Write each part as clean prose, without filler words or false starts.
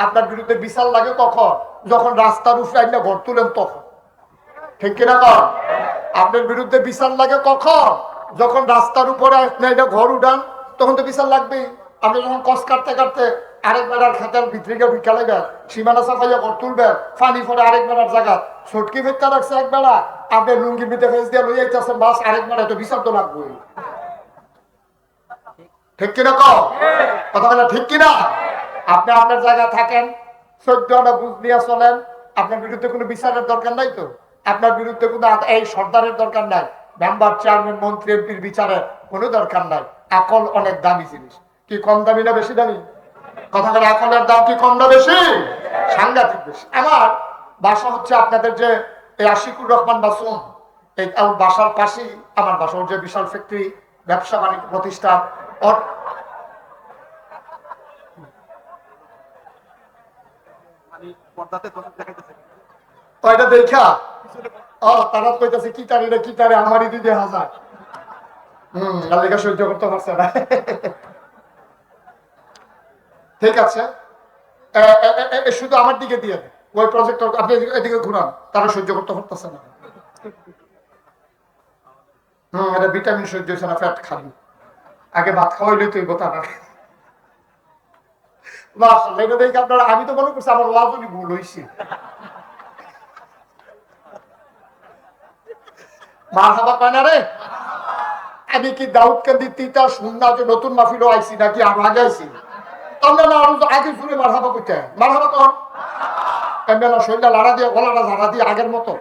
আপনার বিরুদ্ধে বিচার লাগে কখন? যখন রাস্তার উপরে আইনা ঘর তুলেন তখন। ঠিক কিনা কর? আপনার বিরুদ্ধে বিচার লাগে কখন? যখন রাস্তার উপরে আইনা ঘর উঠান, তখন তো বিচার লাগবেই। আপনি যখন কস কাটতে কাটতে আরেক বেড়ার খেতের ভিতরে গিয়ে বিকালে বের সীমানা সাফাইয়া ঘর তুলবেন, পানি পরে আরেক বেড়ার জায়গা ছটকি ফেরতে রাখছে এক বেড়া, আপনি লুঙ্গির ভিতরে ফেস দিয়ে লই যাইতেছেন, বাস আরেক বেড়া, তো বিচার তো লাগবেই। ঠিক কিনা কর? কথা বলে ঠিক কিনা? আপনি আপনার জায়গায় থাকেন, 14টা বুঝ নিয়ে চলেন, আপনার বিরুদ্ধে কোনো বিচারের দরকার নাই তো। আপনার বিরুদ্ধে কোনো এই সর্দারের দরকার নাই, মেম্বার চেয়ারম্যান মন্ত্রী এমপির বিচারের কোনো দরকার নাই। আকল অনেক দামি জিনিস। কি কম দামি না বেশি দামি? কথা বলে আকলের দাম কি কম না বেশি? সাংঘাতিক বেশি। আমার বাসা হচ্ছে আপনাদের যে এই আশিকুর রহমান বাসুম, এই বাসার পাশেই আমার বাসা। ওর যে বিশাল ফ্যাক্টরি, ব্যবসা বাণিজ্য প্রতিষ্ঠান, ওর ওইটা দেখা তারা কইতাছে কি তারে রে কি তারে, আমারই 2000। লেখা সহ্য করতে পারছে না। ঠিক আছে, শুধু আমার দিকে দিয়ে ওই প্রজেক্টর আপনি এদিকে ঘুরান, তারা সহ্য করতে পারতেছে না। এটা ভিটামিন সহ্য হচ্ছে না, ফ্যাট খাবি। আগে ভাত খাওয়াইলে তুই তারা এটা দেখে আপনারা, আমি তো মনে করছি আমার ওয়াজনই ভুল হয়েছে। মারহাবা কয় না রে? আমি কি দাউদকান্দি তিতা শুননা যে নতুন মাহফিলও আইছি নাকি আমি আগে আইছি? তোমরা না আরো আগে শুনে মারহাবা কইতে, মারহাবা তখন না শরীরটা লাড়া দিয়ে গলাটা ঝাড়া দিয়ে আগের মতো।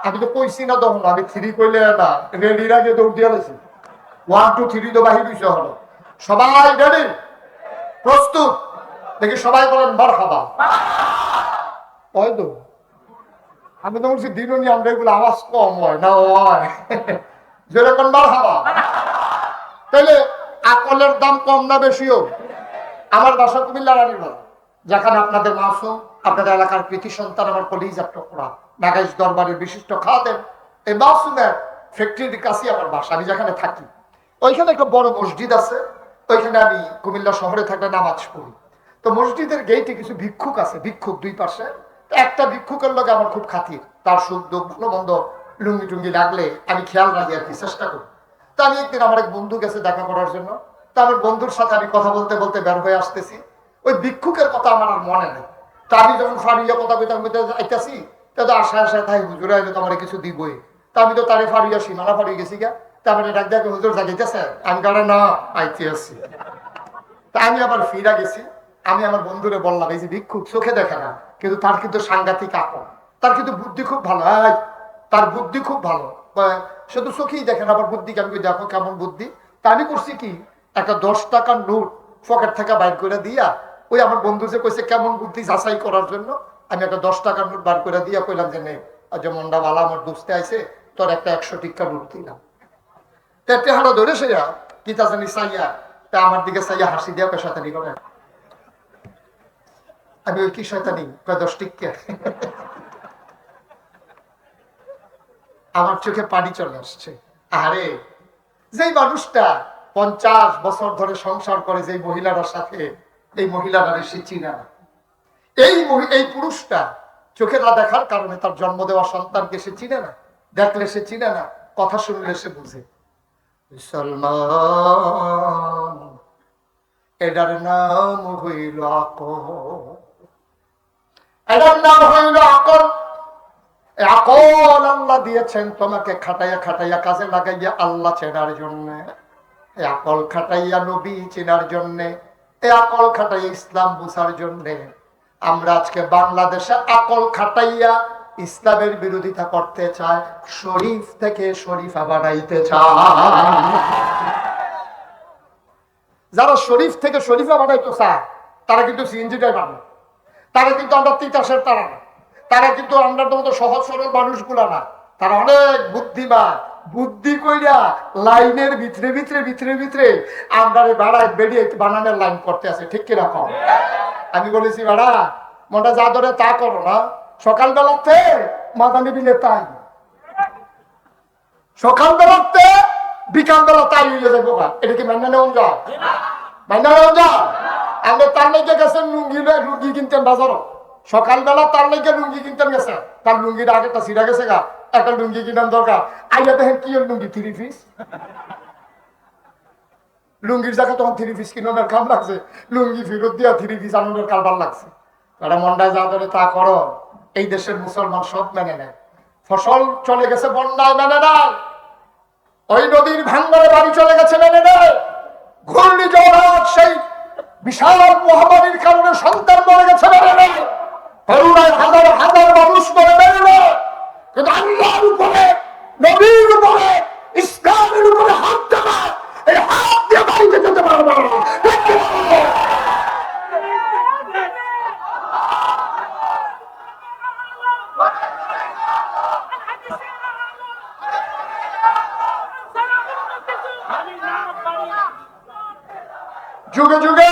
আমি তো কইছি না তখন, আমি 3 কইলে না, রেডির আগে দৌড় দিয়ে গেছি। 1 2 3 তো বাহির হইছে হলো। সবাই রেডি, প্রস্তুত? দেখি সবাই বলেন মারহাবা। ওই তো আমি তো বলছি দিনই আমরা এগুলো আওয়াজ কম হয় না, হয় যেরকম মারহাবা। তাহলে আকলের দাম কম না বেশিও? আমার বাসা কুমিল্লা রানীবাজার, যেখানে আপনাদের মাসুম, আপনাদের এলাকার কৃতি সন্তান, আমার কলিজার টুকরা, নাগাইশ দরবারের বিশিষ্ট খাদেম, এই মাসুমের ফ্যাক্টরির কাছে আমার বাসা। আমি যেখানে থাকি ওইখানে একটা বড় মসজিদ আছে, ওইখানে আমি কুমিল্লা শহরে থাকলে নামাজ পড়ি। তো মসজিদের গেইটে কিছু ভিক্ষুক আছে, ভিক্ষুক দুই পাশে। একটা ভিক্ষুকের লোক আমার খুব খাতির, তার সুখ দুঃখ ভালো মন্দ লুঙ্গি টুঙ্গি লাগলে আমি খেয়াল রাখি আর কি, চেষ্টা করি। তো আমি একদিন আমার এক বন্ধু গেছে দেখা করার জন্য, তো আমার বন্ধুর সাথে আমি কথা বলতে বলতে বের হয়ে আসতেছি, ওই ভিক্ষুকের কথা আমার আর মনে নেই। তো আমি যখন ফারিয়া কথা কইতে আইতাছি, তো আশায় আশায় তাই হুজুর আইলে তো আমার কিছু দিবই। তা আমি তো তারে ফারিয়া সীমানা ফারিয়ে গেছি গা। তারপরে ডাক দেখে হুজুর জাগিতেছে, আমি কারণে না আইতে আসছি। তা আমি আবার ফিরা গেছি। আমি আমার বন্ধুরে বললাম, এই যে ভিক্ষুক চোখে দেখে না, কিন্তু তার কিন্তু সাংঘাতিক আকল, তার কিন্তু বুদ্ধি খুব ভালো, তার বুদ্ধি খুব ভালো। শুধু চোখেই দেখেন, আবার বুদ্ধি আমি দেখো কেমন বুদ্ধি। তা আমি করছি কি, একটা 10 টাকার নোট পকেট থেকে বাইর করে দিয়া, ওই আমার বন্ধু যে কইছে কেমন বুদ্ধি যাচাই করার জন্য, আমি একটা 10 টাকার নোট বার করে দিয়া কইলাম যে নেই, যে মন্ডা বালা আমার দুস্তে আইছে, তোর একটা 100 টিক্কা নোট দিলাম। টেহারা ধরে সে কি তা জানি চাইয়া, তা আমার দিকে চাইয়া হাসি দিয়া পেশাতানি করে। আমি ওই কি শয়তানি, 10 টিক্কা। আমার চোখে পানি চলে আসছে। আরে যেই মানুষটা 50 বছর ধরে সংসার করে, যেই মহিলার সাথে, এই মহিলারা সে চিনে না। এই পুরুষটা চোখে না দেখার কারণে তার জন্ম দেওয়া সন্তানকে সে চিনে না, দেখলে সে চিনে না, কথা শুনলে সে বুঝে। মুসলমান এটার নাম হইল আকল, এটার নাম হইল আকল। আকল আল্লাহ দিয়েছেন তোমাকে খাটাইয়া খাটাইয়া কাজে লাগাইয়া আল্লাহ চেনার জন্য, আকল খাটাইয়া নবী চেনার জন্য, আকল খাটাইয়া ইসলাম বুঝার জন্য। আমরা আজকে বাংলাদেশে আকল খাটাইয়া ইসলামের বিরোধিতা করতে চায়, শরীফ থেকে শরীফা বানাইতে চায়। যারা শরীফ থেকে শরীফা বানাইতে চায় তারা কিন্তু সিএনজিটাই বানায়, তারা কিন্তু আমরা তিতাসের তারা না, তারা কিন্তু আমরা মতো সহজ সরল মানুষগুলা না, তারা অনেক বুদ্ধিমান। বুদ্ধি কইরা লাইনের ভিতরে ভিতরে ভিতরে ভিতরে আমরা বাড়ায় বেরিয়ে বানানোর লাইন করতে আছে। ঠিক কিরকম? আমি বলেছি বাড়া মনটা যা ধরে তা করো না, সকালবেলাতে মাদানি বিলে তাই, সকালবেলাতে বিকালবেলা তাই হইলে যাবো। এটা কি মাইনা নেওয়া যায়? মাইনা নেওয়া যায়? আপনি তার লেগে গেছেন লুঙ্গি কিনতেন বাজারও, সকালবেলা তার লেগে লুঙ্গি কিনতেন গেছে, তার লুঙ্গিটা আগেটা ছিঁড়া গেছে গা, একটা লুঙ্গি কিনার দরকার। আইয়া দেখেন কি লুঙ্গি 3 পিস, লুঙ্গির জায়গা তখন 3 পিস কিনানোর কাম লাগছে, লুঙ্গি ফেরত দিয়া 3 পিস আনন্দের কারবার লাগছে। এটা মন্ডায় যা ধরে তা করো, এই দেশের মুসলমান সব মেনে নেয়। ফসল চলে গেছে বন্যায়, মেনে নেয়। ওই নদীর ভাঙ্গরে বাড়ি চলে গেছে, মেনে নেয়। ঘূর্ণিঝড় সেই বিশাল মহামারীর কারণে সন্তান মরে গেছে, মেনে নেয়। করোনায় হাজার হাজার মানুষ মরে, মেনে নেয়। কিন্তু আল্লাহর উপরে, নবীর উপরে, ইসলামের উপরে হাত দেওয়া, এই হাত দিয়ে বাড়িতে যেতে পারবে না। যুগে যুগে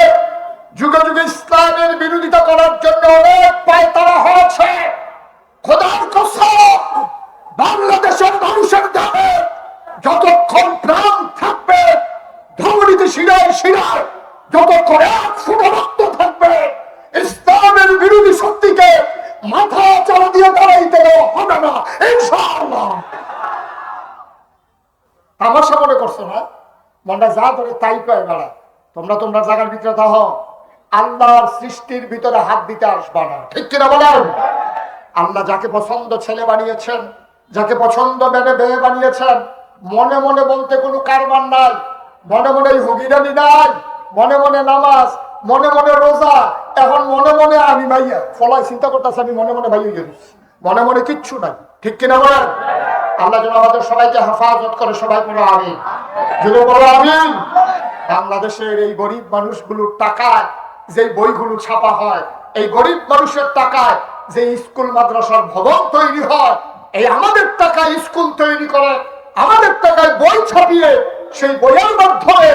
যুগে যুগে ইসলামের বিরোধিতা করার জন্য অনেক পায়তারা হয়েছে। খোদার কসম, বাংলাদেশের মানুষের দেহে যতক্ষণ প্রাণ থাকবে, ধমনীতে শিরায় শিরায় যতক্ষণ এক ফুটা রক্ত থাকবে, ইসলামের বিরোধী শক্তিকে মাথা চালা দিয়ে দাঁড়াইতে দেওয়া হবে না, ইনশাআল্লাহ। তামাশা মনে করছো না? মনটা যা ধরে তাই পায় বেড়া। তোমরা তোমরা জায়গার ভিতরে থাকো, আল্লাহর সৃষ্টির ভিতরে হাত দিতে আসবা না, ঠিক কিনা বলেন? আল্লাহ যাকে পছন্দ ছেলে বানিয়েছেন, যাকে পছন্দ মেয়ে বানিয়েছেন, মনে মনে বলতে কোনো কারবার নাই, মনে মনে হুগিরানি নাই, মনে মনে নামাজ, মনে মনে রোজা, এখন মনে মনে আমি ভাইয়া ফলাই চিন্তা করতেছে আমি মনে মনে ভাই হয়ে গেছি, মনে মনে কিচ্ছু নাই, ঠিক কিনা বলেন? আল্লাহ যেন আমাদের সবাইকে হেফাজত করে, সবাই বলো আমিন, যদি বলো আমিন। বাংলাদেশের এই গরিব মানুষগুলোর টাকায় যে বইগুলো ছাপা হয়, এই গরিব মানুষের টাকায় যে স্কুল মাদ্রাসার ভবন তৈরি হয়, এই আমাদের টাকায় স্কুল তৈরি করে, আমাদের টাকায় বই ছাপিয়ে সেই বইয়ের মাধ্যমে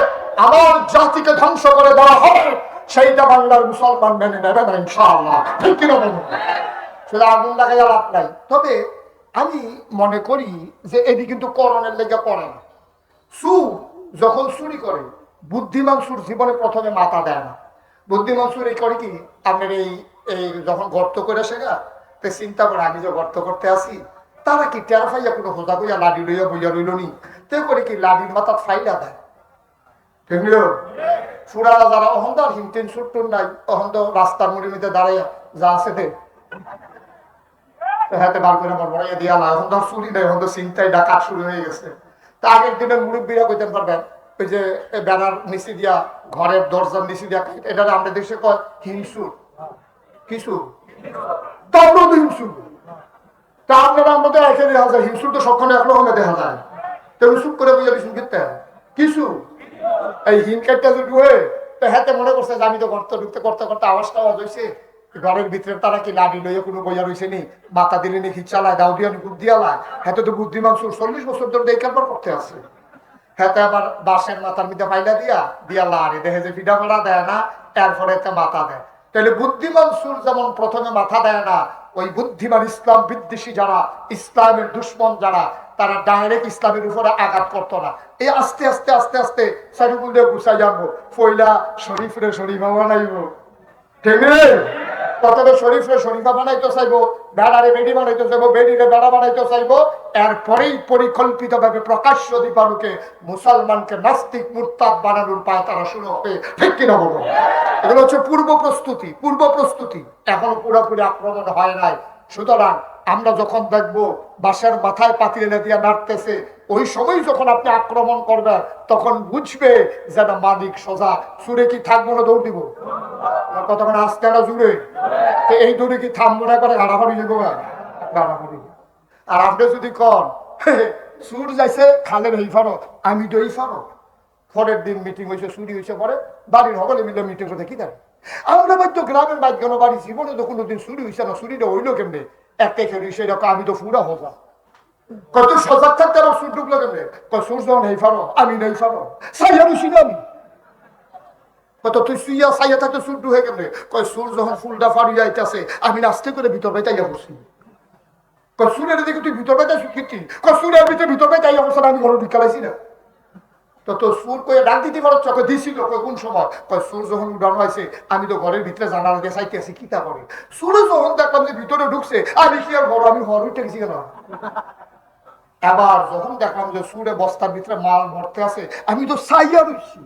আমার জাতিকে ধ্বংস করে দেওয়া হবে, সেইটা বাংলার মুসলমান মেনে নেবে না ইনশাআল্লাহ, ঠিক কিনা বলুন? শুধু আগুন লাগাই লাভ নাই। তবে আমি মনে করি যে এটি কিন্তু করণের লেগে করে না। সুর যখন চুরি করে, বুদ্ধিমান সুর জীবনে প্রথমে মাথা দেয় না। বুদ্ধিমান সুর এই করে কি, আপনার এই এই যখন গর্ত করে সেগা তো চিন্তা করে আমি যে গর্ত করতে আসি, তারা কি টেরা ফাইয়া কোনো হোজা কইয়া লাডি লইয়া বইয়া রইল নি, তে করে কি লাডির মাথা ফাইলা দেয়, ঠিক নিল? সুরারা যারা অহন্দার হিমটেন সুর টুন নাই, অহন্দ রাস্তার মুড়ির মধ্যে দাঁড়াইয়া যা আছে দে হাতে বার করে আমার বড়াইয়া দিয়া লা, অহন্দার চুরি নাই, অহন্দ চিন্তায় ডাকাত শুরু হয়ে গেছে। তা আগের দিনে মুরব্বীরা কইতেন পারবেন, ওই যে ব্যানার নিচে দিয়া, ঘরের দরজার নিচে দিয়া, এটা আমাদের দেশে কয় হিংসুর, কিছু তারপর হিংসুর। তা আপনারা আমাদের একে দেখা যায় হিংসুর তো সক্ষণে এক রকমের দেখা যায়, তো চুপ করে বুঝে বিষ্ণু খেতে কিছু এই হিংকারটা যদি হয়ে তো হাতে মনে করছে যে আমি তো গর্ত ঢুকতে করতে করতে আওয়াজটা আওয়াজ হয়েছে, ঘরের ভিতরে তারা কি লাডি লইয়া কোনো বইয়া রয়েছে নি, মাথা দিলে নি খিচালায়, দাউ দিয়া বুদ্ধি আলায়, হাতে তো বুদ্ধিমান সুর 40 বছর ধরে এই কারবার করতে আছে। হাতে আবার বাঁশের মাথার মধ্যে ফাইলা দিয়া দিয়া লাড়ে দেখে যে পিঠা পাড়া দেয় না, এরপরে একটা মাথা দেয়। তাহলে বুদ্ধিমান সুর যেমন প্রথমে মাথা দেয় না, ওই বুদ্ধিমান ইসলাম বিদ্বেষী যারা, ইসলামের দুশ্মন যারা, তারা ডাইরেক্ট ইসলামের উপরে আঘাত করতো না। এই আস্তে আস্তে আস্তে আস্তে সাইডুল দিয়ে গুছাই যাবো, পয়লা শরীফরে শরীফা বানাইব, ঠিক আছে? প্রথমে শরীফরে শরীফা বানাইতে চাইবো, বেড়ারে বেড়ি বানাইতে চাইবো, বেড়িরে বেড়া বানাইতে চাইবো, এরপরেই পরিকল্পিত ভাবে প্রকাশ্য দীপালুকে মুসলমানকে নাস্তিক মুরতাদ বানানোর পায় তারা শুরু হবে, ঠিক কিনা বলবো? এগুলো হচ্ছে পূর্ব প্রস্তুতি, পূর্ব প্রস্তুতি, এখনো পুরোপুরি আক্রমণ হয় নাই। সুতরাং আমরা যখন দেখবো বাঁশের মাথায় পাতিলে দিয়া নাড়তেছে, ওই সময় যখন আপনি আক্রমণ করবেন তখন বুঝবে যেন মালিক সোজা, সুরে কি থাকবো না দৌড় দিব? কতক্ষণ আজকে একটা জুড়ে এই দৌড়ে কি থামবো না, করে গাড়াবাড়ি যাবো, গাড়াবাড়ি। আর আপনি যদি কন সুর যাইছে খালের এই ফারো, আমি তো এই ফারো, পরের দিন মিটিং হয়েছে, চুরি হয়েছে, পরে বাড়ির সকলে মিলে মিটিং করতে কি দেন? আমরা তো গ্রামের বাইক কেন বাড়ি জীবনে তো কোনোদিন চুরি হয়েছে না, চুরিটা হইলো কেমনে? একটা খেলি সেরকম আমি তো পুরা হোজা, কত সজাগ থাকতে আমার সুর ঢুকলো কেমনে? সুর যখন এই ফারো, আমি নেই ফারো, সাইয়া রুশি আমি কত তুই সুইয়া সাইয়া থাকতে সুর ঢুকে কেমনে? কয় সুর যখন ফুলটা ফাড়ি যাইতেছে আমি নাচতে করে ভিতর বাইতাইয়া বসি, সুরের দিকে তুই ভিতর বাইতাই শিখছি, সুরের ভিতরে ভিতর বাইতাইয়া বসে আমি ঘরে ঢুকালাইছি না, তো তো সুর কয়ে ডাক দিতে পারো চোখে দিছিল কোন সময় কয় সুর যখন উড়ানো হয়েছে আমি তো ঘরের ভিতরে জানালা দিয়ে চাইতেছি কি তা করে সুরে যখন দেখলাম যে ভিতরে ঢুকছে আমি কি আর বড় আমি ঘর উঠে গেছি কেন এবার যখন দেখলাম যে সুরে বস্তার ভিতরে মাল ভরতে আছে আমি তো চাইয়া রইছি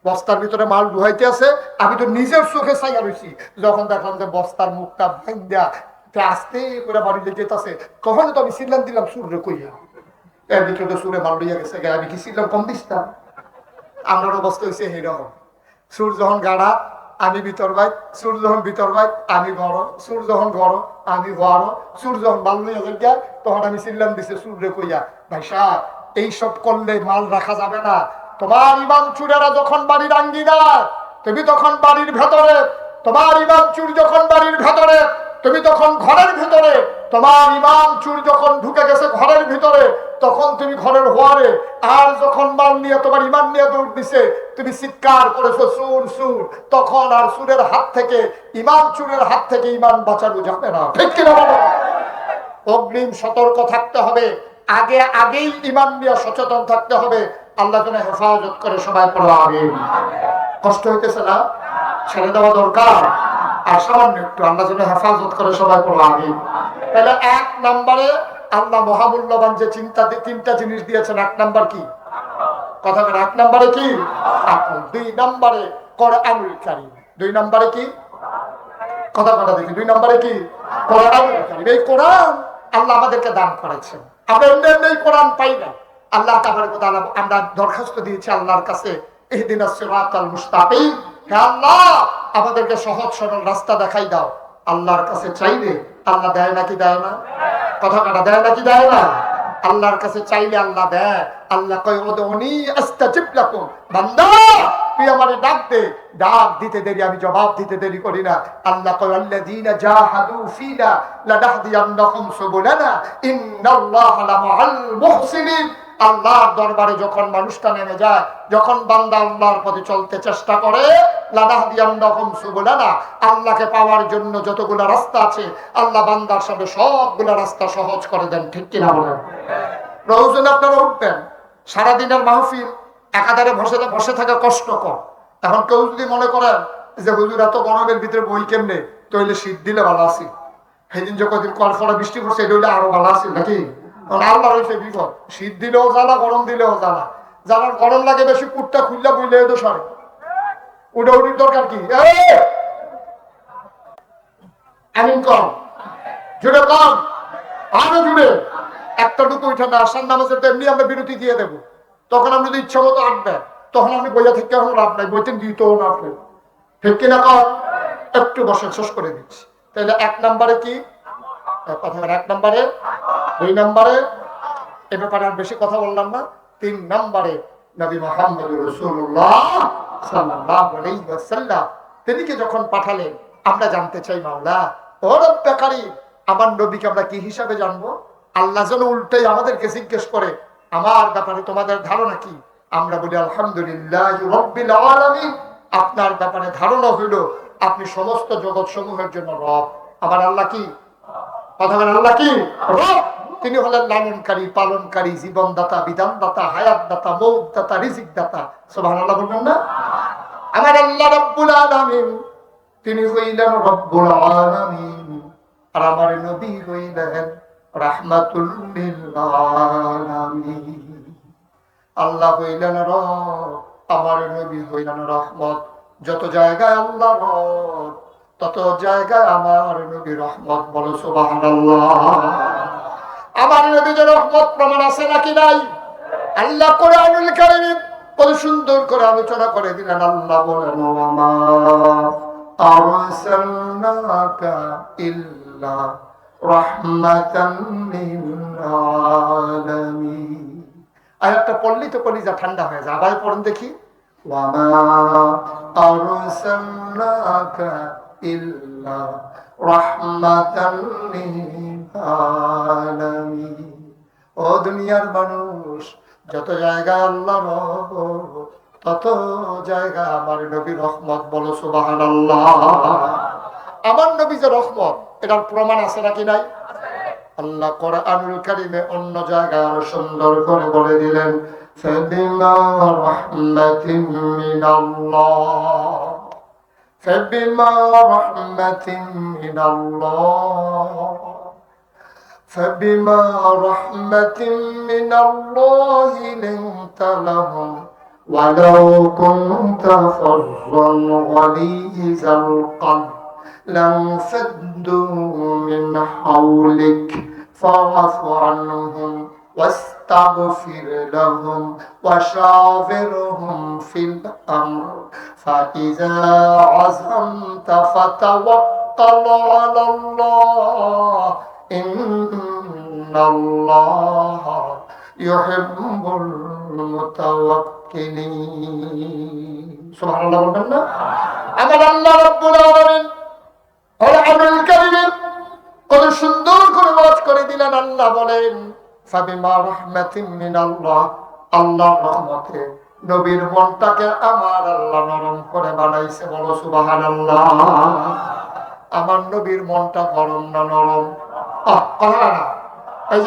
বস্তার ভিতরে মাল ঢুকাইতে আছে আমি তো নিজের চোখে চাইয়া রইছি যখন দেখলাম যে বস্তার মুখটা ভাঙ্গা আস্তে করে বাড়ি লেগে আছে তখন তো আমি সিলাম দিলাম সুরে কইয়া এর ভিতরে তো সুরে মাল লইয়া গেছে আমি কি সিলাম কম দিতাম আমার অবস্থা হয়েছে এইরকম সুর যখন গাড়া আমি ভিতর ভাই সুর যখন ভিতর ভাই আমি বড় সুর যখন বড় আমি বড় সুর যখন মাল লইয়া গিয়া তখন আমি সিলাম দিছে সুরে কইয়া ভাই সাহ এইসব করলে মাল রাখা যাবে না তোমার ইমাম চুরেরা যখন বাড়ির আঙ্গিনা তুমি তখন বাড়ির ভেতরে তোমার ইমাম চুর যখন বাড়ির ভেতরে তুমি তখন ঘরের ভিতরে তোমার ইমাম চুর যখন ঢুকে গেছে ঘরের ভিতরে তখন তুমি ঘরের হওয়ারে আর যখন মাল নিয়ে তোমার ইমান নিয়ে দৌড় দিছে তুমি চিৎকার করেছো সুর সুর তখন আর সুরের হাত থেকে ইমাম চুরের হাত থেকে ইমান বাঁচানো যাবে না ঠিক কিনা বলো অগ্রিম সতর্ক থাকতে হবে আগেই ইমান নিয়ে সচেতন থাকতে হবে আল্লাহ যেন হেফাজত করে সবাই পড়ো আমিন কষ্ট হইতেছে না ছেড়ে দেওয়া দরকার আর সামান্য একটু আল্লাহ যেন হেফাজত করে সবাই পড়ো আমিন তাহলে 1 নম্বরে আল্লাহ মহামূল্যবান যে তিনটা জিনিস দিয়েছেন 1 নম্বর কি কথা বলেন 1 নম্বরে কি 2 নম্বরে কোরআনুল কারীম 2 নম্বরে কি কথা দেখি 2 নম্বরে কি কোরআনুল কারীম এই কোরআন আল্লাহ আমাদেরকে দান করেছেন আমরা এমনি কোরআন পাই না আল্লাহ তাবারক ওয়া তাআলা আমরা দরখাস্ত দিয়েছি আল্লাহর কাছে ইহদিনাস সিরাতাল মুস্তাকিম হে আল্লাহ আমাদেরকে সহজ সরল রাস্তা দেখাই দাও আল্লাহর কাছে চাইলে আল্লাহ দেয় নাকি দেয় না কথা দেয় নাকি দেয় না আল্লাহর কাছে চাইলে আল্লাহ দেয় আল্লাহ কয় উদউনি আস্তাজিব লাকুম বান্দা তুই আমারে ডাক দিতে দেরি আমি জবাব দিতে দেরি করি না আল্লাহ কয় আল্লাযীনা জাহাদু ফিনা লানাহদিয়ান্নাহুম সুবুলানা ইন্নাল্লাহা লামাআল মুহসিনিন আল্লাহর দরবারে যখন মানুষটা নেমে যায় যখন বান্দা আল্লাহর পথে চলতে চেষ্টা করে লানাহদিয়ান্নাহুম সুবুলানা আল্লাহকে পাওয়ার জন্য যতগুলো রাস্তা আছে আল্লাহ বান্দার সামনে সবগুলো রাস্তা সহজ করে দেন ঠিক কি না বলেন প্রয়োজন আপনারা উঠবেন সারা দিনের মাহফিল একাধারে বসে থাকা কষ্টকর এখন কেউ যদি মনে করেন যে হুজুর এত গরমের ভিতরে বই কেমনে তাহলে শীত দিলে ভালো আছি সেদিন যে কদিন কড়া বৃষ্টি পড়ছে এটা হইলে আরো ভালো আছে নাকি আল্লাহ হয়েছে বিপদ শীত দিলেও জ্বালা গরম দিলেও জ্বালা যারা গরম লাগে বেশি কুটটা খুললে বুঝলে তো সরে উড়ির দরকার কি আমি কম জুড়ে কম আরো জুড়ে একটা টুকু উঠে না আসার নামাজের তো এমনি আমরা বিরতি দিয়ে দেবো তখন আপনি যদি ইচ্ছা মতো আঁটবেন তখন আপনি বইয়া থেকে এখন লাভ নাই বইতেন দিতেও না আপনি ঠিক কিনা কম একটু বসে শেষ করে দিচ্ছি তাহলে 1 নম্বরে কি কথা 1 নম্বরে 2 নম্বরে এ ব্যাপারে আর বেশি কথা বললাম না 3 নম্বরে নবী মুহাম্মদ রাসূলুল্লাহ সাল্লাল্লাহু আলাইহি ওয়াসাল্লাম তিনিকে যখন পাঠালেন আমরা জানতে চাই মাওলা ও রব্বে কারীম আমার নবীকে আমরা কি হিসাবে জানবো আল্লাহ যেন উল্টাই আমাদেরকে জিজ্ঞেস করে আমার ব্যাপারে তোমাদের ধারণা কি আমরা বলি আলহামদুলিল্লাহি রাব্বিল আলামিন আপনার ব্যাপারে ধারণা হইল আপনি সমস্ত জগৎ সমূহের জন্য রব আমার আল্লাহ কি কথা বলেন আল্লাহ কি রব তিনি হলেন লালনকারী পালনকারী জীবনদাতা বিধানদাতা হায়াতদাতা মৌতদাতা রিজিকদাতা সুবহানাল্লাহ বলবেন না আমার আল্লাহ রব্বুল আলামিন তিনি হইলেন রব্বুল আলামিন আর আমার নবী হইলেন রাহমাতুল লিল আলামিন আল্লাহ হইলেন রব আমার নবী হইলেন রহমত যত জায়গায় আল্লাহ রব তত জায়গায় আমার নবী রহমত বলো সুবহানাল্লাহ আমার নবী যে রহমত প্রমাণ আছে নাকি নাই আল্লাহ কোরআনুল কারীম কত সুন্দর করে আলোচনা করে দিলেন আল্লাহ বলেন ওয়ামা আরসালনাকা ইল্লা রাহমাতান লিল আলামিন আয়াতটা পড়লি তো কলিজা ঠান্ডা হয়ে যায় আবার পড়েন দেখি ওয়ামা আরসালনাকা ইল্লা রাহমাতান লিল আলামিন ও দুনিয়ার মানুষ যত জায়গায় আল্লাহ রহমত তত জায়গায় আমার নবী রহমত বলো সুবহানাল্লাহ আমার নবী যে রহমত এটার প্রমাণ আছে নাকি নাই আল্লাহ কোরআনুল কারীমে অন্য জায়গায় আরো সুন্দর করে বলে দিলেন, ফাবিমা রাহমাতিন মিনাল্লাহ, ফাবিমা রাহমাতিন মিনাল্লাহ, فبما رحمة من الله لنت لهم ولو كنت فظا غليظ القلب لانفضوا من حولك فاعف عنهم واستغفر لهم وشاورهم في الأمر فإذا عزمت فتوكل على الله إن الله يحب المتوكلين سبحان الله বলবেন না? আমার আল্লাহ রাব্বুল আলামিন কোরআনুল কারীমে কত সুন্দর করে ওয়াজ করে দিলেন। আল্লাহ বলেন, ফাবিমা রাহমাতিন মিনাল্লাহ, আল্লাহর রহমতে নবীর মনটাকে আমার আল্লাহ নরম করে বানাইছে। বলো সুবহানাল্লাহ। আমার নবীর মনটা গরম না নরম? এই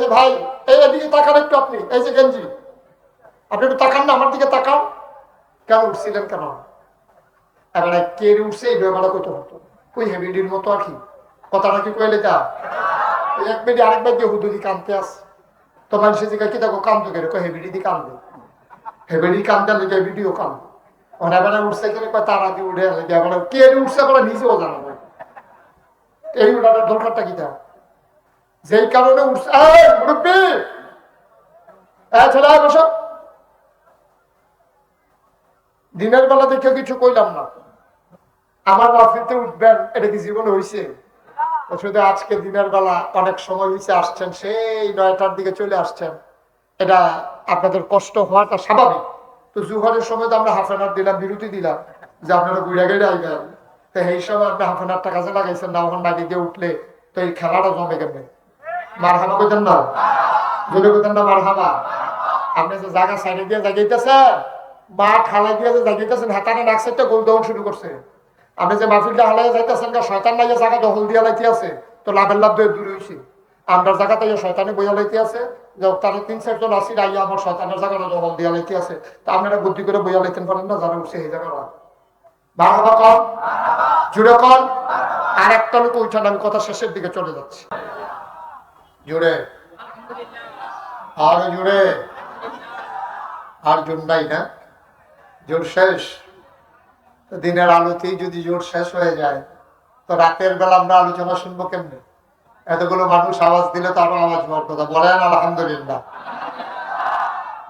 যে ভাই, এদিকে তাকান একটু। আপনি এই যে গেঞ্জি, আপনি একটু তাকান না, আমার দিকে তাকান। কেন উঠছিলেন? কেন এবারে কে উঠছে এই ব্যাপারটা কইতে হতো? ওই হেভিডির মতো আর কি কথাটা কি কইলে যা এক বেডি আরেক বেড দিয়ে হুদুদি কানতে আস তো মানুষ দিকে কি দেখো কান্দো কেন? হেভিডি দি কান্দে, হেভিডি কান্দে লেগে ভিডিও কান্দে। এবারে উঠছে কেন কয় তারা দিয়ে উঠে এবারে কে উঠছে বলে নিজেও জানাবো। এই উঠাটার দরকারটা কি তা? যেই কারণে উঠছে মুরব্বী ছেলে বসো। দিনের বেলা দেখে কিছু কইলাম না, আমার মাহফিলতে উঠবেন এটা কি জীবনে হয়েছে? শুধু আজকে দিনের বেলা অনেক সময় হয়েছে আসছেন, সেই 9টার দিকে চলে আসছেন, এটা আপনাদের কষ্ট হওয়াটা স্বাভাবিক। তো জুহরের সময় তো আমরা হাফ এন আওয়ার দিলাম, বিরতি দিলাম যে আপনারা ঘুরে গেলে আইবেন। তো এই সময় আপনি হাফ এন আওয়ারটা কাজে লাগাইছেন না, ওখান বাইরে দিয়ে উঠলে তো এই খেলাটা জমে কেমনে? মার হাবা কইতেন না, জোরে কইতেন না মার হাবা। আপনি যে জায়গা সাইডে দিয়ে জাগিয়েছেন, মাঠ হালাই দিয়ে যে জাগিয়েছেন, হাতানে নাক সাইডটা গোল দেওয়া শুরু করছে। আপনি যে মাহফিলটা হালাই যাইতেছেন, শয়তান নাই জায়গা দখল দিয়া লাইতে আছে, তো লাভের লাভ দিয়ে দূরে হয়েছে। আমরা জায়গাতে শয়তানে বইয়া লাইতে আছে, তারা 3-4 জন আসি রাইয়া আমার শয়তানের জায়গাটা দখল দিয়া লাইতে আছে। তা আপনারা বুদ্ধি করে বইয়া লাইতেন পারেন না, যারা উঠছে এই জায়গাটা। মার হাবা কম, জুড়ে কম। আর একটা লোক উঠান, আমি কথা শেষের দিকে চলে যাচ্ছি। জুড়ে আর জুড়ে আর জোর নাই না, জোর শেষ। দিনের আলোতেই যদি জোর শেষ হয়ে যায় তো রাতের বেলা আমরা আলোচনা শুনবো কেমনে? এতগুলো মানুষ আওয়াজ দিলে তো আরো আওয়াজ হওয়ার কথা। বলেন আলহামদুলিল্লাহ।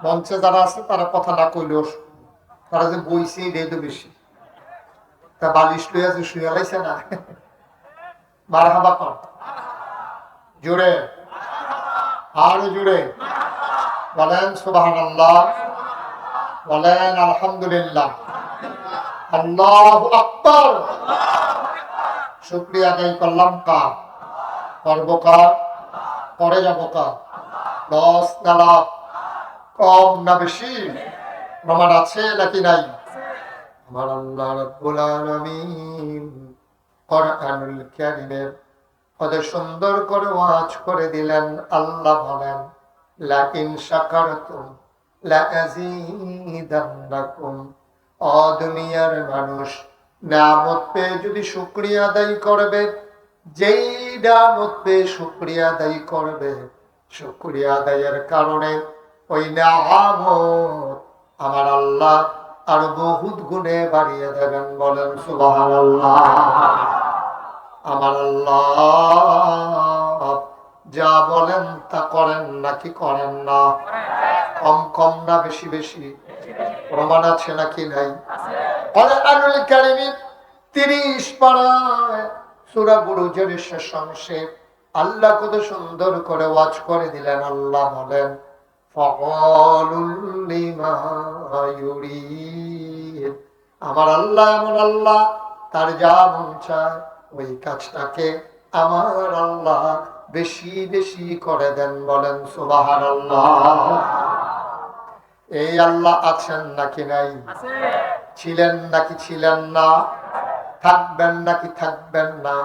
মঞ্চে যারা আছে তারা কথা না কইলেও তারা যে বইছে এটাই তো বেশি। তা বালিশ লইয়া যে শুয়ে লাইছে না, মারহাবা কর জোরে, আরো জোরে বলেন সুবহানাল্লাহ, বলেন আলহামদুলিল্লাহ, আল্লাহু আকবার। শুকরিয়া আদায় করলাম কার? করবো কার? করে যাবো কার? লস না লাভ? কম না বেশি? প্রমাণ আছে নাকি নাই? আমার আল্লাহ রাব্বুল আলামিন কোরআনুল কারীমের কত সুন্দর করে ওয়াজ করে দিলেন। আল্লাহ বলেন, লা ইন শাকারতুম লা আযীদান্নাকুম। ও দুনিয়ার মানুষ, নিয়ামত পেয়ে যদি শুকরিয়া আদায় করবে, যেই নিয়ামত পেয়ে শুকরিয়া আদায় করবে, শুকরিয়া আদায়ের কারণে ওই নিয়ামত আমার আল্লাহ আর বহুত গুণে বাড়িয়ে দেবেন। বলেন সুবহানাল্লাহ। আমার আল্লাহ যা বলেন তা করেন নাকি করেন না? কম কম না বেশি বেশি? প্রমাণ আছে নাকি নাই? কোরআনুল কারীমের 30 পারায় সূরা বুরুজের শেষ অংশে আল্লাহ কত সুন্দর করে ওয়াজ করে দিলেন। আল্লাহ বলেন, ফাকালুল লিমা ইউরিদ। আমার আল্লাহ এমন আল্লাহ, তার যা মন চায় ওই কাজটাকে আমার আল্লাহ বেশি বেশি করে দেন। বলেন সুবহানাল্লাহ। এই আল্লাহ আছেন নাকি নাই? ছিলেন নাকি ছিলেন না? থাকবেন নাকি থাকবেন না?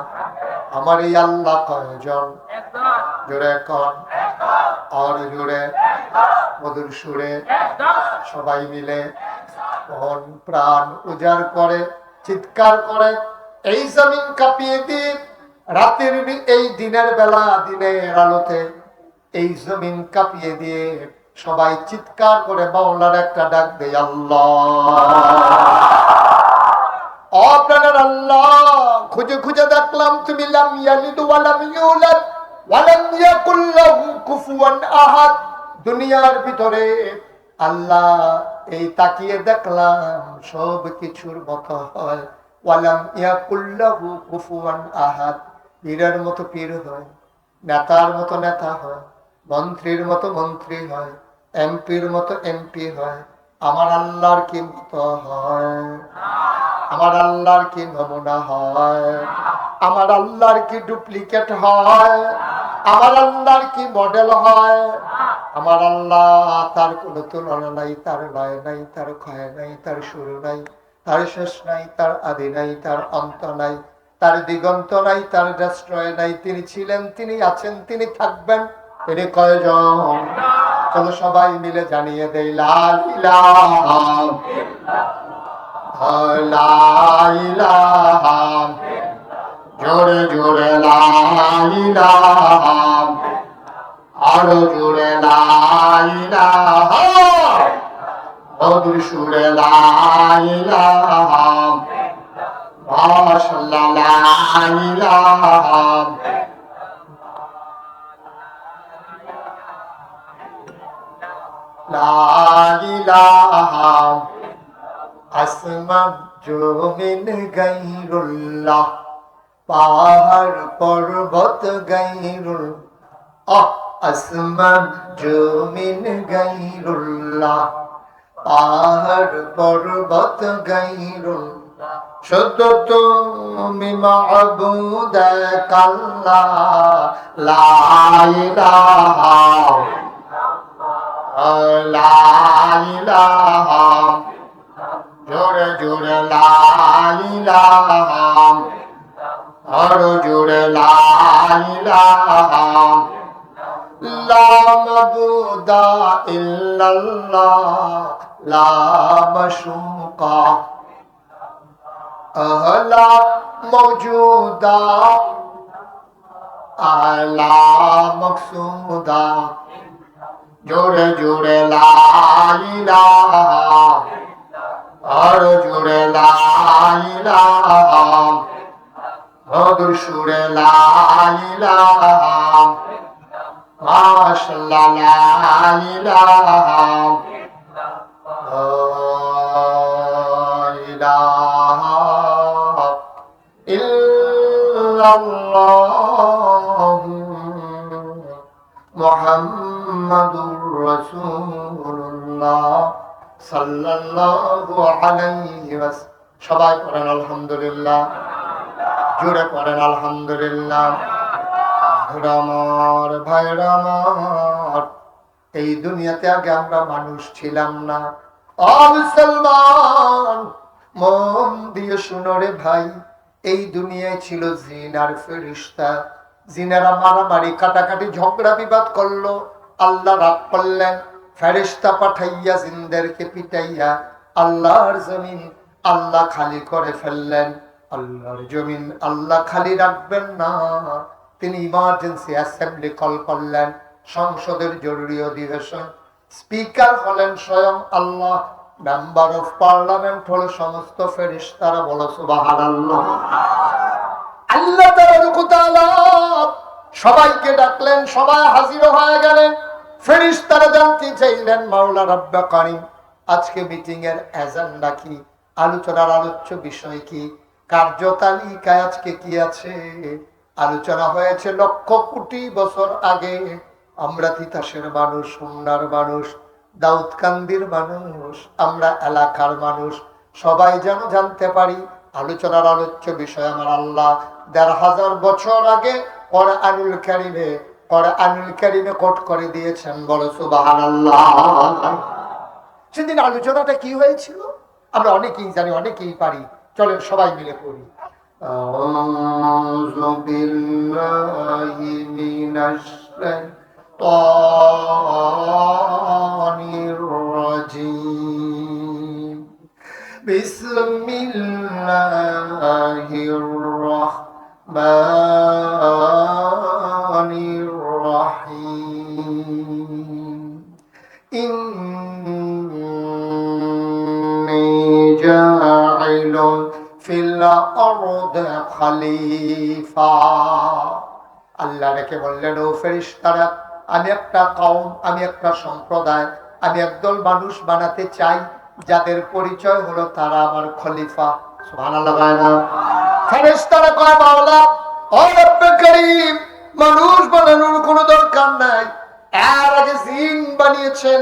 আমার এই আল্লাহ কয়জন? জোরে কন, আর জোরে, মধুর সুরে সবাই মিলে মন প্রাণ উজাড় করে চিৎকার করে এই জমিন কাঁপিয়ে দিয়ে রাতের এই দিনের বেলা দিনের আলোতে এই জমিন কাঁপিয়ে দিয়ে সবাই চিৎকার করে মাওলার একটা ডাক দেয় আল্লাহ। আপনার আল্লাহ খুঁজে খুঁজে দেখলাম তুমি লাম ইয়ালিদ ওয়া লাম ইউলাদ ওয়া লাম ইয়াকুল লাহু কুফুয়ান আহাদ। দুনিয়ার ভিতরে আল্লাহ এই তাকিয়ে দেখলাম সব কিছুর মতো হয়, ওয়া লাম ইয়াকুল লাহু কুফুয়ান আহাদ। পীরের মতো পীর হয়, নেতার মতো নেতা হয়, মন্ত্রীর মতো মন্ত্রী হয়, এমপির মতো এমপি হয়। আমার আল্লাহর কি মতো হয়? আমার আল্লাহর কি নমুনা হয়? আমার আল্লাহর কি ডুপ্লিকেট হয়? আমার আল্লাহর কি মডেল হয়? আমার আল্লাহ তার কোনো তুলনা নাই, তার লয় নাই, তার ক্ষয় নাই, তার শুরু নাই, তার শেষ নাই, তার আদি নাই, তার অন্ত নাই, তার দিগন্ত নাই, তার ডেস্ট্রয় নাই। তিনি ছিলেন, তিনি আছেন, তিনি থাকবেন। তিনি কয়জন? চলো সবাই মিলে জানিয়ে দেই লা ইলাহা লা ইলাহা, জোরে জোরে লা ইলাহা, আরো জোরে লা ইলাহা, মধুর সুরে লা ইলাহা, মাশাআল্লাহ লা ইলাহা। লা ইলাহা আসমান জমিন গায়রুল্লাহ, পাহাড় পর্বত গায়রুল্লাহ। আসমান জমিন গায়রুল্লাহ, পাহাড় পর্বত গায়রুল্লাহ। শুধু তুমি মাবুদ আল্লাহ, লা ইলাহা লা ইলাহা, জোরে জোরে লা ইলাহা, আরো জোরে লা ইলাহা। লা মাবুদা ইল্লাল্লাহ, লা মাশুকা লা মওজুদা লা মকসুদা। জোরে জোরে লা ইলাহা, আরো জোরে লা ইলাহা, মধুর সুরে লা ইলাহা, মাশাআল্লাহ লা ইলাহা ইলাহা ইল্লাল্লাহ মুহাম্মাদুর রাসূলুল্লাহ সাল্লাল্লাহু আলাইহি ওয়াসাল্লাম। সবাই পড়েন আলহামদুলিল্লাহ, জোরে পড়েন আলহামদুলিল্লাহ। আমার ভাইরা আমার, এই দুনিয়াতে আগে আমরা মানুষ ছিলাম না। ও মুসলমান, মন দিয়ে শুনো রে ভাই, এই দুনিয়ায় ছিল জিন আর ফেরেশতা। জিনেরা মারামারি কাটাকাটি ঝগড়া বিবাদ করলো, আল্লাহ রাগ করলেন, ফেরেশতা পাঠাইয়া জিনদেরকে পিটাইয়া আল্লাহর জমিন আল্লাহ খালি করে ফেললেন। আল্লাহর জমিন আল্লাহ খালি রাখবেন না, তিনি ইমার্জেন্সি অ্যাসেম্বলি কল করলেন, সংসদের জরুরি অধিবেশন। স্পিকার হলেন স্বয়ং আল্লাহ, মেম্বার অফ পার্লামেন্ট হলো সমস্ত ফেরেশতারা। বলো সুবহানাল্লাহ। আল্লাহ তাআলা সবাইকে ডাকলেন, সবাই হাজির হয়ে গেলেন। ফেরেশতারা জানতে চাইলেন, মাওলা রব্বে কারীম, আজকে মিটিং এর এজেন্ডা কি? আলোচনার আলোচ্য বিষয় কি? কার্যতালিকায় আজকে কি আছে? আলোচনা হয়েছে লক্ষ কোটি বছর আগে। আমরা তিতাসের মানুষ, হুন্নার মানুষ, দাউদকান্দির মানুষ, আমরা এলাকার মানুষ, সবাই যেন জানতে পারি আলোচনার আলোচ্য বিষয় আমার আল্লাহ ১৫০০ বছর আগে কোরআনুল কারীমে কোট করে দিয়েছেন। বলো সুবহানাল্লাহ। সেদিন আলোচনাটা কি হয়েছিল আমরা অনেকেই জানি, অনেকেই পারি। চলেন সবাই মিলে পড়ি। আউযু বিল্লাহি মিনাশ الشيطان الرجيم بسم الله الرحمن الرحيم إني جاعل في الأرض خليفة আল্লাহ রেখে বললেন, ও ফেরেশতারা, আমি একটা কওম, আমি একটা সম্প্রদায়, আমি একদল মানুষ বানাতে চাই যাদের পরিচয় হলো তারা আমার খলিফা। সুবহানাল্লাহ। ফেরেশতারা কয়, মাওলা ও রব্বে করিম, মানুষ বানানোর কোনো দরকার নাই, এর আগে জিন বানিয়েছেন,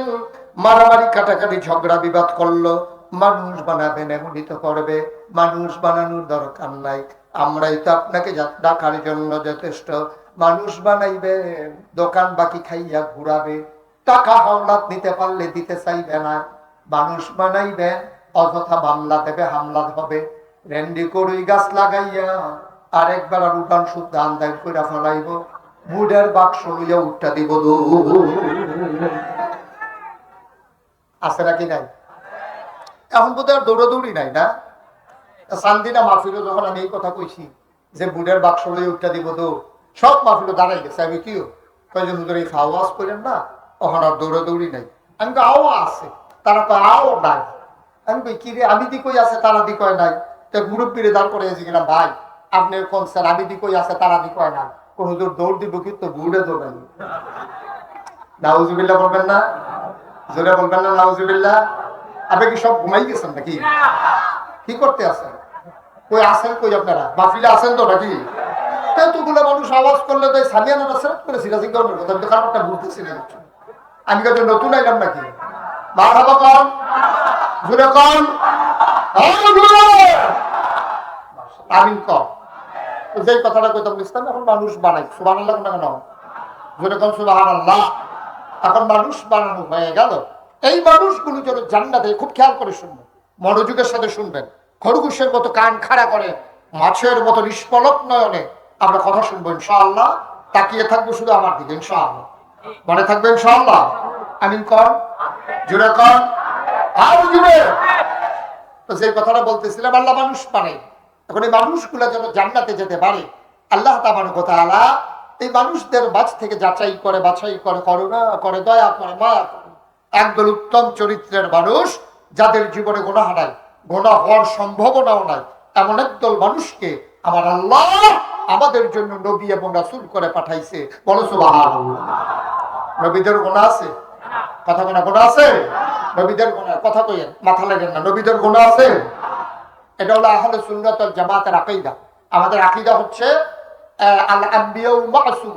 মারামারি কাটাকাটি ঝগড়া বিবাদ করলো, মানুষ বানাবেন এমনই তো করবে, মানুষ বানানোর দরকার নাই, আমরাই তো আপনাকে ডাকার জন্য যথেষ্ট। মানুষ বানাইবেন, দোকান বাকি খাইয়া ঘুরাবে, টাকা হাওলাত নিতে পারলে দিতে চাইবে না। মানুষ বানাইবেন, অযথা মামলা দেবে, হামলা হবে, রেন্ডি করুই গাছ লাগাইয়া আরেকবার আর উঠান শুদ্ধ আন্দাজ করে ফেলাইব, বুড়ের বাক্স লইয়া উঠা দিব। আছে নাকি নাই? এখন বোধ আর দৌড়াদৌড়ি নাই না? সান্দিনা মাহফিলও যখন আমি এই কথা কইছি যে বুড়ের বাক্স লইয়া উঠা দিব, তো সব মাহফিলও দাঁড়াই গেছে। আমি কিও কয়জন হুজুর এই আওয়াজ করেন না, তখন আর দৌড়াদৌড়ি নাই। আমি তো আওয়া আছে, তারা তো আও নাই। আমি কই কি রে, আমি দি কই আছে তারা দি কয় নাই, তো মুরব্বীরে দাঁড় করে এসে কিনা, ভাই আপনি কোন স্যার, আমি দি কই আছে তারা দি কয় না, কোন হুজুর দৌড় দিব কিন্তু বুড়ে দৌড়াই। নাউজুবিল্লাহ বলবেন না? জোরে বলবেন না নাউজুবিল্লাহ? আপনি কি সব ঘুমাই গেছেন নাকি? কি করতে আছেন? কই আছেন কই আপনারা? মাহফিলে আছেন তো নাকি? এতগুলো মানুষ আওয়াজ করলে তো সামিয়ানা রাসরাত করে সিরাজিং করবে কথা, আমি তো খারাপটা বুঝতেছি না। আমি কাছে নতুন আইলাম নাকি? মারহাবা কোন? জোরে কোন? আমিন কোন? যেই কথাটা কইতাম ইসলাম এখন মানুষ বানাই, সুবহানাল্লাহ না কেন? জোরে কোন সুবহানাল্লাহ। এখন মানুষ বানানো হয়ে গেল, এই মানুষগুলো যেন জান্নাতে, খুব খেয়াল করে শুনবেন, মনোযোগের সাথে শুনবেন, খরগোশের মতো কান খাড়া করে, মাছের মতো নিষ্পলক নয়নে আমরা কথা শুনবো ইনশাআল্লাহ। তাকিয়ে থাকবো শুধু আমার দিকে ইনশাআল্লাহ, মনে থাকবে ইনশাআল্লাহ। আমিন কর, জোরে কর, আর জোরে। তো যে কথাটা বলতেছিলাম, আল্লাহ মানুষ বানাই, এখন এই মানুষগুলা যেন জান্নাতে যেতে পারে, আল্লাহ তাবারক ওয়া তাআলা এই মানুষদের মাঝ থেকে যাচাই করে, বাছাই করে, করুণা করে, দয়া করে, মায়া করে একদল উত্তম চরিত্রের মানুষ, যাদের জীবনে গুনাহ নাই, গুনাহ হওয়ার সম্ভাবনাও নাই, এমন একদল মানুষকে আমার আল্লাহ আমাদের জন্য নবী এবং রাসূল করে পাঠাইছে। বলো সুবহানাল্লাহ। নবীদের গুনাহ আছে? কথা কোনা গুনাহ আছে? নবীদের গুনাহ কথা কইেন, মাথা লাগেন না, নবীদের গুনাহ আছে। এটা হলো আহলে সুন্নাত ওয়াল জামাতের আকীদা। আমাদের আকীদা হচ্ছে আল আম্বিয়া মাসুম,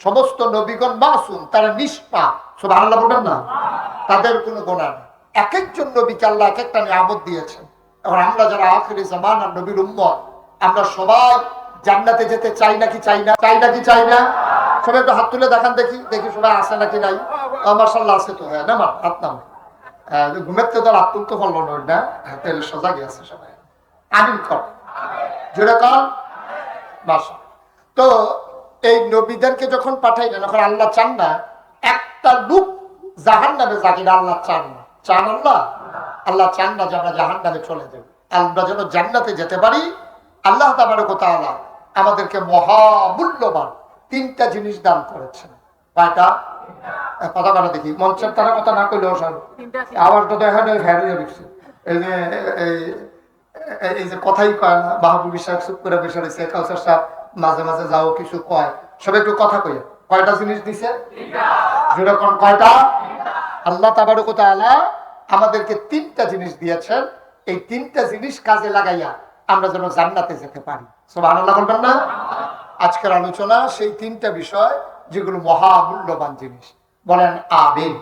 সমস্ত নবীগণ মাসুম, তারা নিষ্পাপ। সুবহানাল্লাহ বলবেন না? তাদের কোনো গুনাহ নেই। এক একজন নবীকে আল্লাহ এক একটা নিয়ামত দিয়েছেন। এখন আমরা যারা আখিরি জামানার নবীর উম্মত, আমরা সবাই জান্নাতে যেতে চাই নাকি চাই না? চাই নাকি চাই না? সবাই একটু হাত তুলে দেখান দেখি, দেখি সবাই আছে নাকি নাই। মাশাআল্লাহ আছে তো। হ্যাঁ না, হাত নাম ঘুমের তো হাত তুলতে পারলো না, হাতে সজাগে আছে সবাই। আমিন কর, জোরে কর, মাশাআল্লাহ। তো এই নবীদেরকে যখন পাঠাইলেন, তখন আল্লাহ চান না একটা লোক জাহান্নামে যাক, এটা আল্লাহ চান না। চান আল্লাহ? আল্লাহ চান না যে আমরা জাহান্নামে চলে যাব, আমরা যেন জান্নাতে যেতে পারি। আল্লাহ তাবারক ওয়া তাআলা আমাদেরকে মহামূল্যবান তিনটা জিনিস দান করেছেন। কয়টা? কথা বলা দেখি, মঞ্চের তারা কথা না কইলেও আওয়াজটা তো এখানে ফেরিয়ে দিচ্ছে। এই যে কথাই কয় না, মাহবুব বিশ্বাস চুপ করে বসে রয়েছে, কাউসার সাহেব মাঝে মাঝে যাও কিছু কয়, সবাই একটু কথা কইয়া। কয়টা জিনিস দিছে? যেরকম কয়টা? আল্লাহ তাবারক ওয়া তাআলা আমাদেরকে তিনটা জিনিস দিয়েছেন। এই তিনটা জিনিস কাজে লাগাইয়া আমরা যেন জান্নাতে যেতে পারি। সুবহানাল্লাহ বলবেন না? আজকের আলোচনা সেই তিনটা বিষয় যেগুলো মহামূল্যবান জিনিস। বলেন আমিন।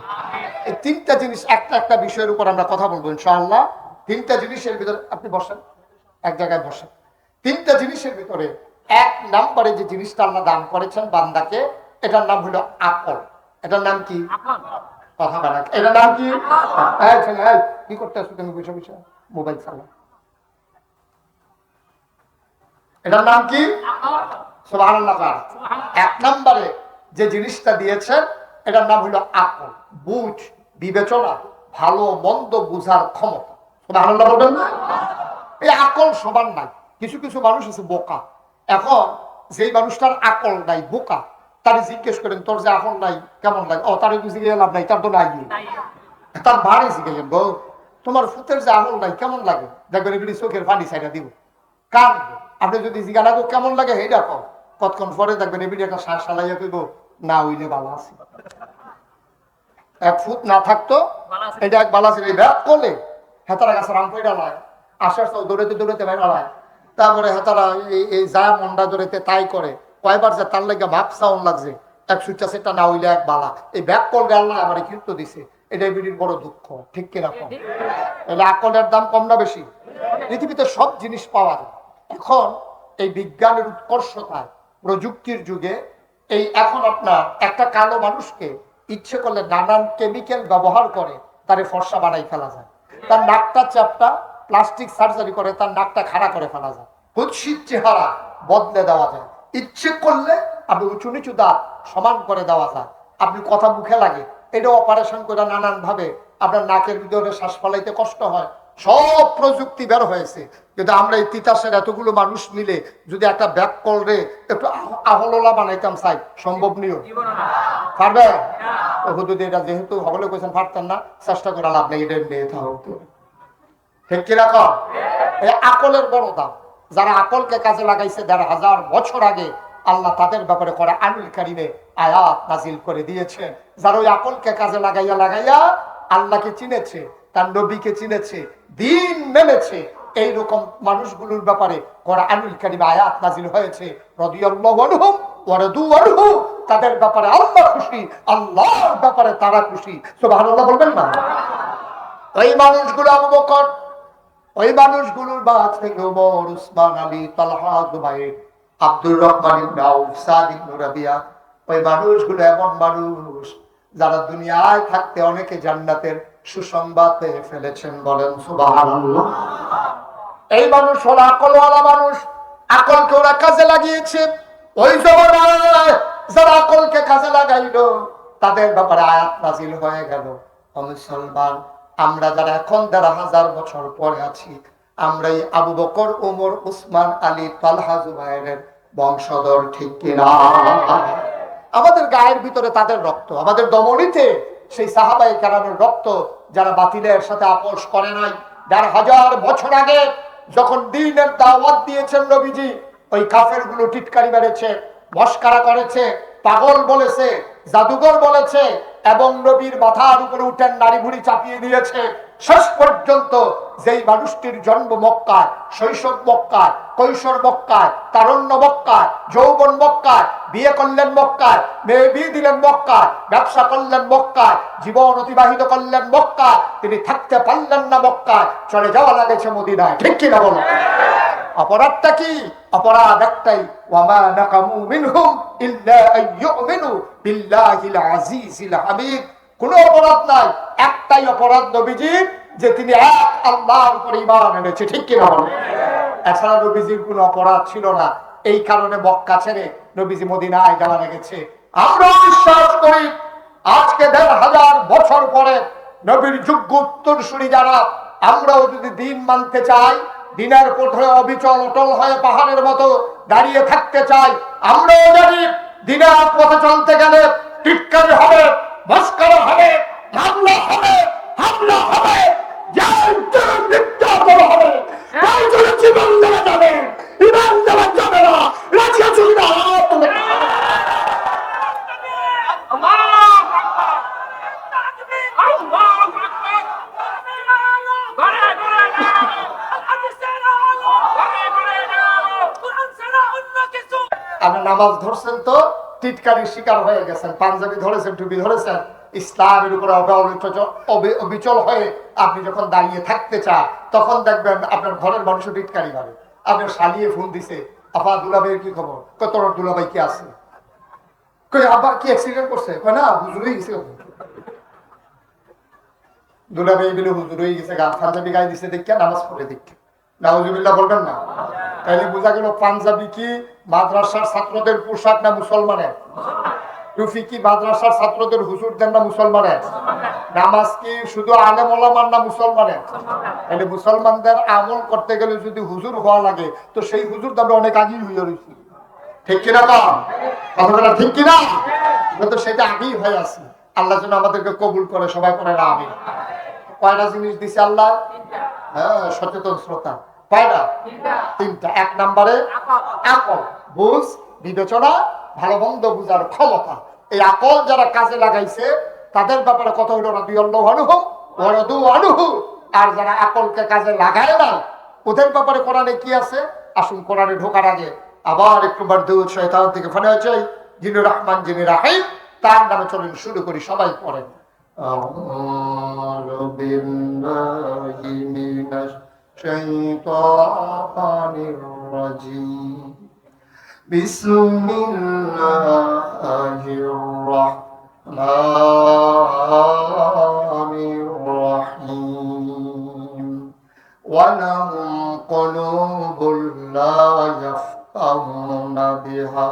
এই তিনটা জিনিস একটা একটা বিষয়ের উপর আমরা কথা বলবো ইনশাআল্লাহ। তিনটা জিনিসের ভিতরে আপনি বসেন, এক জায়গায় বসেন। তিনটা জিনিসের ভিতরে এক নম্বরে যে জিনিসটা আল্লাহ দান করেছেন বান্দাকে, এটার নাম হলো আকল। এটার নাম কি? কথা বলা। এটার নাম কি? কি করতে আসছো তুমি বসে বসে মোবাইল চালা? এটার নাম কি? সুবহানাল্লাহ। এক নম্বরে যে জিনিসটা দিয়েছেন এটার নাম হলো আকল, বুঝ, বিবেচনা, ভালো মন্দ বুঝার ক্ষমতা। সুবহানাল্লাহ বলবেন না? এই আকল সবার নাই। কিছু কিছু মানুষ আছে বোকা। এখন যেই মানুষটার আকল নাই, বোকা, তারে জিজ্ঞেস করেন তোর যে আকল নাই কেমন লাগে, ও তারে জিজ্ঞেস লাভ নাই, তার তো নাই। তার বাড়ি জিজ্ঞেস গো তোমার ফুতের যে আকল নাই কেমন লাগে, দেখবেন এগুলি চোখের পানি ছাইড়া দিব। কার আপনি যদি জিজ্ঞাসা গো কেমন লাগে এইটা কম, কতক্ষণ পরে দেখবেন এবিডি একটা শ্বাস চালাইয়া কইব না হইলে ভালো আছে। এক ফুট না থাকতো এটা এক বালা ছিল, ব্যাগ করলে হেতারা গাছে রাম পয়ডা লায়, আস্তে আস্তে দৌড়াতে দৌড়াতে বাইরে লায়, তারপরে হেতারা এই যা মন্ডা দৌড়াতে তাই করে, কয়বার যে তার লাগে ভাব সাউন্ড লাগছে, এক সুইচা সেটা না হইলে এক বালা। এই ব্যাগ করলে আল্লাহ আমার কীর্ত দিছে, এটা বিড়ির বড় দুঃখ, ঠিক কিরকম? তাহলে আকলের দাম কম না বেশি? পৃথিবীতে সব জিনিস পাওয়া যায়। এখন এই বিজ্ঞানের উৎকর্ষতায়, প্রযুক্তির যুগে এই এখন আপনার একটা কালো মানুষকে ইচ্ছে করলে নানান কেমিক্যাল ব্যবহার করে তারে ফর্সা বানাই ফেলা যায়। তার নাকটা চ্যাপটা প্লাস্টিক সার্জারি করে তার নাকটা খাড়া করে ফেলা যায়। কুৎসিত চেহারা বদলে দেওয়া যায়। ইচ্ছে করলে আপনি উঁচু নিচু দাঁত সমান করে দেওয়া যায়। আপনি কথা মুখে লাগে এটা অপারেশন করে নানান ভাবে আপনার নাকের ভিতরে শ্বাস ফলাইতে কষ্ট হয়। সব প্রযুক্তি বের হয়েছে, কিন্তু আমরা এই তিতাসের এতগুলো মানুষ মিলে যদি একটা ব্যাক কলরে একটু আহলোলা বানাইতাম চাই, সম্ভব নিও পারবে? হুদুদ এটা যেহেতু সকলে কইছেন পারতেন না, চেষ্টা করে লাভ নেই, এটা নিয়ে থাকতো। ঠিক কিরকম? এই আকলের বড় দাম। যারা আকলকে কাজে লাগাইছে ১৫০০ বছর আগে, আল্লাহ তাদের ব্যাপারে কোরআনুল কারীমে আয়াত নাজিল করে দিয়েছেন। যারা ওই আকলকে কাজে লাগাইয়া লাগাইয়া আল্লাহকে চিনেছে, তার নবীকে চিনেছে, দিন মেনেছে, এইরকম মানুষগুলোর ব্যাপারে কোরআনুল কারীমে আয়াত নাজিল হয়েছে। রাদিয়াল্লাহু আনহুম ওয়া রাদু আনহু, তাদের ব্যাপারে আল্লাহ খুশি, আল্লাহর ব্যাপারে তারা খুশি। সুবহানাল্লাহ বলবেন না? ওই মানুষগুলো আবু বকর, ওই মানুষগুলোর বাদ থেকে ওমর, উসমান, আলী, তালহা, জুবাইর, আব্দুর রহমান ইবনে আউফ, সাদ ইবনে রাবিয়া, ওই মানুষগুলো এমন মানুষ যারা দুনিয়ায় থাকতে অনেকে জান্নাতের সুসংবাদ পেয়ে ফেলেছেন। বলেন সুবহানাল্লাহ। এই মানুষ হলো আকলওয়ালা মানুষ। আকলকে ওরা কাজে লাগিয়েছে। ওই জমানায় যারা আকলকে কাজে লাগাইলো তাদের ব্যাপারে আয়াত নাজিল হয়ে গেল। মুসলমান আমরা যারা এখন ১৫০০ বছর পরে আছি, আমরা এই আবু বকর, ওমর, উসমান, আলী, তালহা, জুবাইরের বংশধর, ঠিক কিনা? আমাদের গায়ের ভিতরে তাদের রক্ত, আমাদের দমনীতে সেই সাহাবায়ে কেরামের রক্ত, যারা বাতিলের সাথে আপোষ করে নাই। ১৫০০ বছর আগে যখন দ্বীনের দাওয়াত দিয়েছেন নবীজি, ওই কাফেরগুলো টিটকারি মেরেছে, মস্কারা করেছে, পাগল বলেছে, জাদুঘর বলেছে, এবং নবীর মাথার উপরে উঠেন নারী ভুড়ি চাপিয়ে দিয়েছে। শেষ পর্যন্ত যেই মানুষটির জন্ম মক্কায়, শৈশব মক্কায়, কৈশোর মক্কায়, তারুণ্য মক্কায়, যৌবন মক্কায়, বিয়ে করলেন মক্কায়, মেয়ে বিয়ে দিলেন মক্কায়, ব্যবসা করলেন মক্কায়, জীবন অতিবাহিত করলেন মক্কায়, তিনি থাকতে পারলেন না মক্কায়, চলে যাওয়া লাগেছে মদিনায়। ঠিক কিনা বলো? অপরাধটা কি? অপরাধ একটাই, ওয়ামা নাকামু মিনহুম ইল্লা আইয়ুমিনু বিল্লাহিল আজিজিল হামিদ। কোনো অপরাধ নাই, একটাই অপরাধ নবীজির, যে তিনি এক আল্লাহর উপর ঈমান এনেছে। ঠিক কিনা বলেন? এছাড়া নবীজির কোনো অপরাধ ছিল না। এই কারণে মক্কা ছেড়ে নবীজি মদিনায় যাওয়া লেগেছে। আমরা বিশ্বাস করি আজকে ১৫০০ বছর পরে নবীর যোগ্য উত্তরসূরি যারা, আমরাও যদি দিন মানতে চাই, দিনের পথে অবিচল অটল হয়ে পাহাড়ের মতো দাঁড়িয়ে থাকতে চাই, আমরাও জানি দিনের পথে চলতে গেলে টিটকারি হবে, মস্করা হবে, মামলা হবে, হামলা হবে, নির্যাতন হবে, জীবন দেওয়া যাবে, ইমান দেওয়া যাবে না। রাজি আছো কিনা? আপনি নামাজ ধরছেন তো টিটকারির শিকার হয়ে গেছেন, পাঞ্জাবি ধরেছেন, টুপি ধরেছেন, ইসলামের উপরে অবিচল হয়ে আপনি যখন দাঁড়িয়ে থাকতে চান, তখন দেখবেন আপনার ঘরের মানুষও টিটকারি হবে। আপনার শালিয়ে ফোন দিছে, আপা দুলাভাইয়ের কি খবর? তোর দুলাভাই কি আছে? আব্বা কি অ্যাক্সিডেন্ট করছে? না, হুজুর হয়ে গেছে। দুলাভাই বলে হুজুর হয়ে গেছে, পাঞ্জাবি গায়ে দিচ্ছে দেখে নামাজ পড়ে দেখে নাউজুবিল্লাহ বলবেন না? তাইলে বোঝা গেল পাঞ্জাবি কি মাদ্রাসার ছাত্রদের পোশাক না মুসলমানের? টুপি কি মাদ্রাসার ছাত্রদের হুজুর দেন না মুসলমানের? নামাজ কি শুধু আলেম ওলামার না মুসলমানের? তাহলে মুসলমানদের আমল করতে গেলে যদি হুজুর হওয়া লাগে তো সেই হুজুর তো আমরা অনেক আগেই হয়ে রয়েছি, ঠিক কিনা? কথাটা ঠিক কিনা? আমরা তো সেটা আগেই হয়ে আছি। আল্লাহ যেন আমাদেরকে কবুল করে, সবাই করে না আমিন। কয়টা জিনিস দিছে আল্লাহ? হ্যাঁ, সচেতন শ্রোতা। কয়টা? তিনটা। এক নম্বরে আকল, বুঝ, বিবেচনা, ভালো মন্দ বুঝার ক্ষমতা। এই আকল যারা কাজে লাগাইছে তাদের ব্যাপারে কথা হইল রাদিয়াল্লাহু আনহুম ওয়া রাদু আনহু। আর যারা আকলকে কাজে লাগায় না ওদের ব্যাপারে কোরআনে কি আছে? আসুন কোরআনে ঢোকার আগে আবার একটুবার দুরূদ শয়তান থেকে ফোনে চাই, যিনি রহমান যিনি রাহিম, তার নামে চলুন শুরু করি। সবাই পড়েন। আউযু বিল্লাহি মিনাশ শাইতানির রাজীম। বিসমিল্লাহির রাহমানির রাহিম। ওয়ালাহুম কুলুবুল লা ইয়াফকাহুনা বিহা